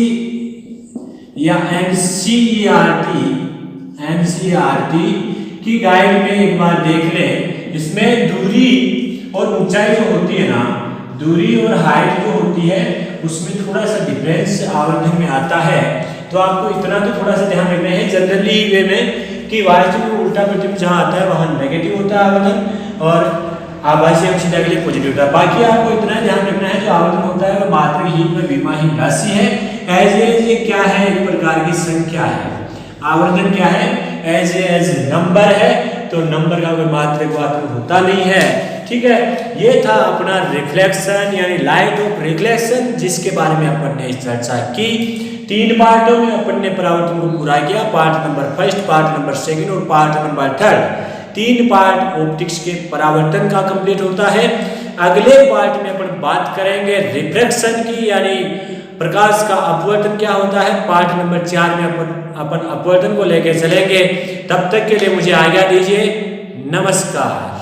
या एनसीईआरटी की गाइड में एक बार देख लें। इसमें दूरी और ऊंचाई जो होती है ना, दूरी और हाइट जो होती है उसमें थोड़ा सा डिफरेंस आवर्धन में आता है। तो आपको इतना तो थोड़ा सा ध्यान रखना है जनरली वे में कि वास्तविक में उल्टा प्रतिबिंब जहाँ आता है वहाँ नेगेटिव होता है आवर्धन, और आभासी एवं सीधा के लिए पॉजिटिव होता है। बाकी आपको इतना ध्यान रखना है जो आवर्धन होता है वह मात्रहीन व विमाहीन राशि है। एज क्या है? एक प्रकार की संख्या है। आवर्धन क्या है? एज नंबर है, तो नंबर का कोई मात्रक होता नहीं है। ठीक है, ये था अपना रिफ्लेक्शन यानी लाइट ऑफ रिफ्लेक्शन, जिसके बारे में अपन ने चर्चा की। 3 पार्टों में अपन ने परावर्तन को पूरा किया, पार्ट नंबर 1, पार्ट नंबर 2 और पार्ट नंबर 3। 3 पार्ट ऑप्टिक्स के परावर्तन का कंप्लीट होता है। अगले पार्ट में अपन बात करेंगे रिफ्रैक्शन की, यानी प्रकाश का अपवर्तन क्या होता है। पार्ट नंबर 4 में अपन अपवर्तन को लेकर चलेंगे। तब तक के लिए मुझे आज्ञा दीजिए, नमस्कार।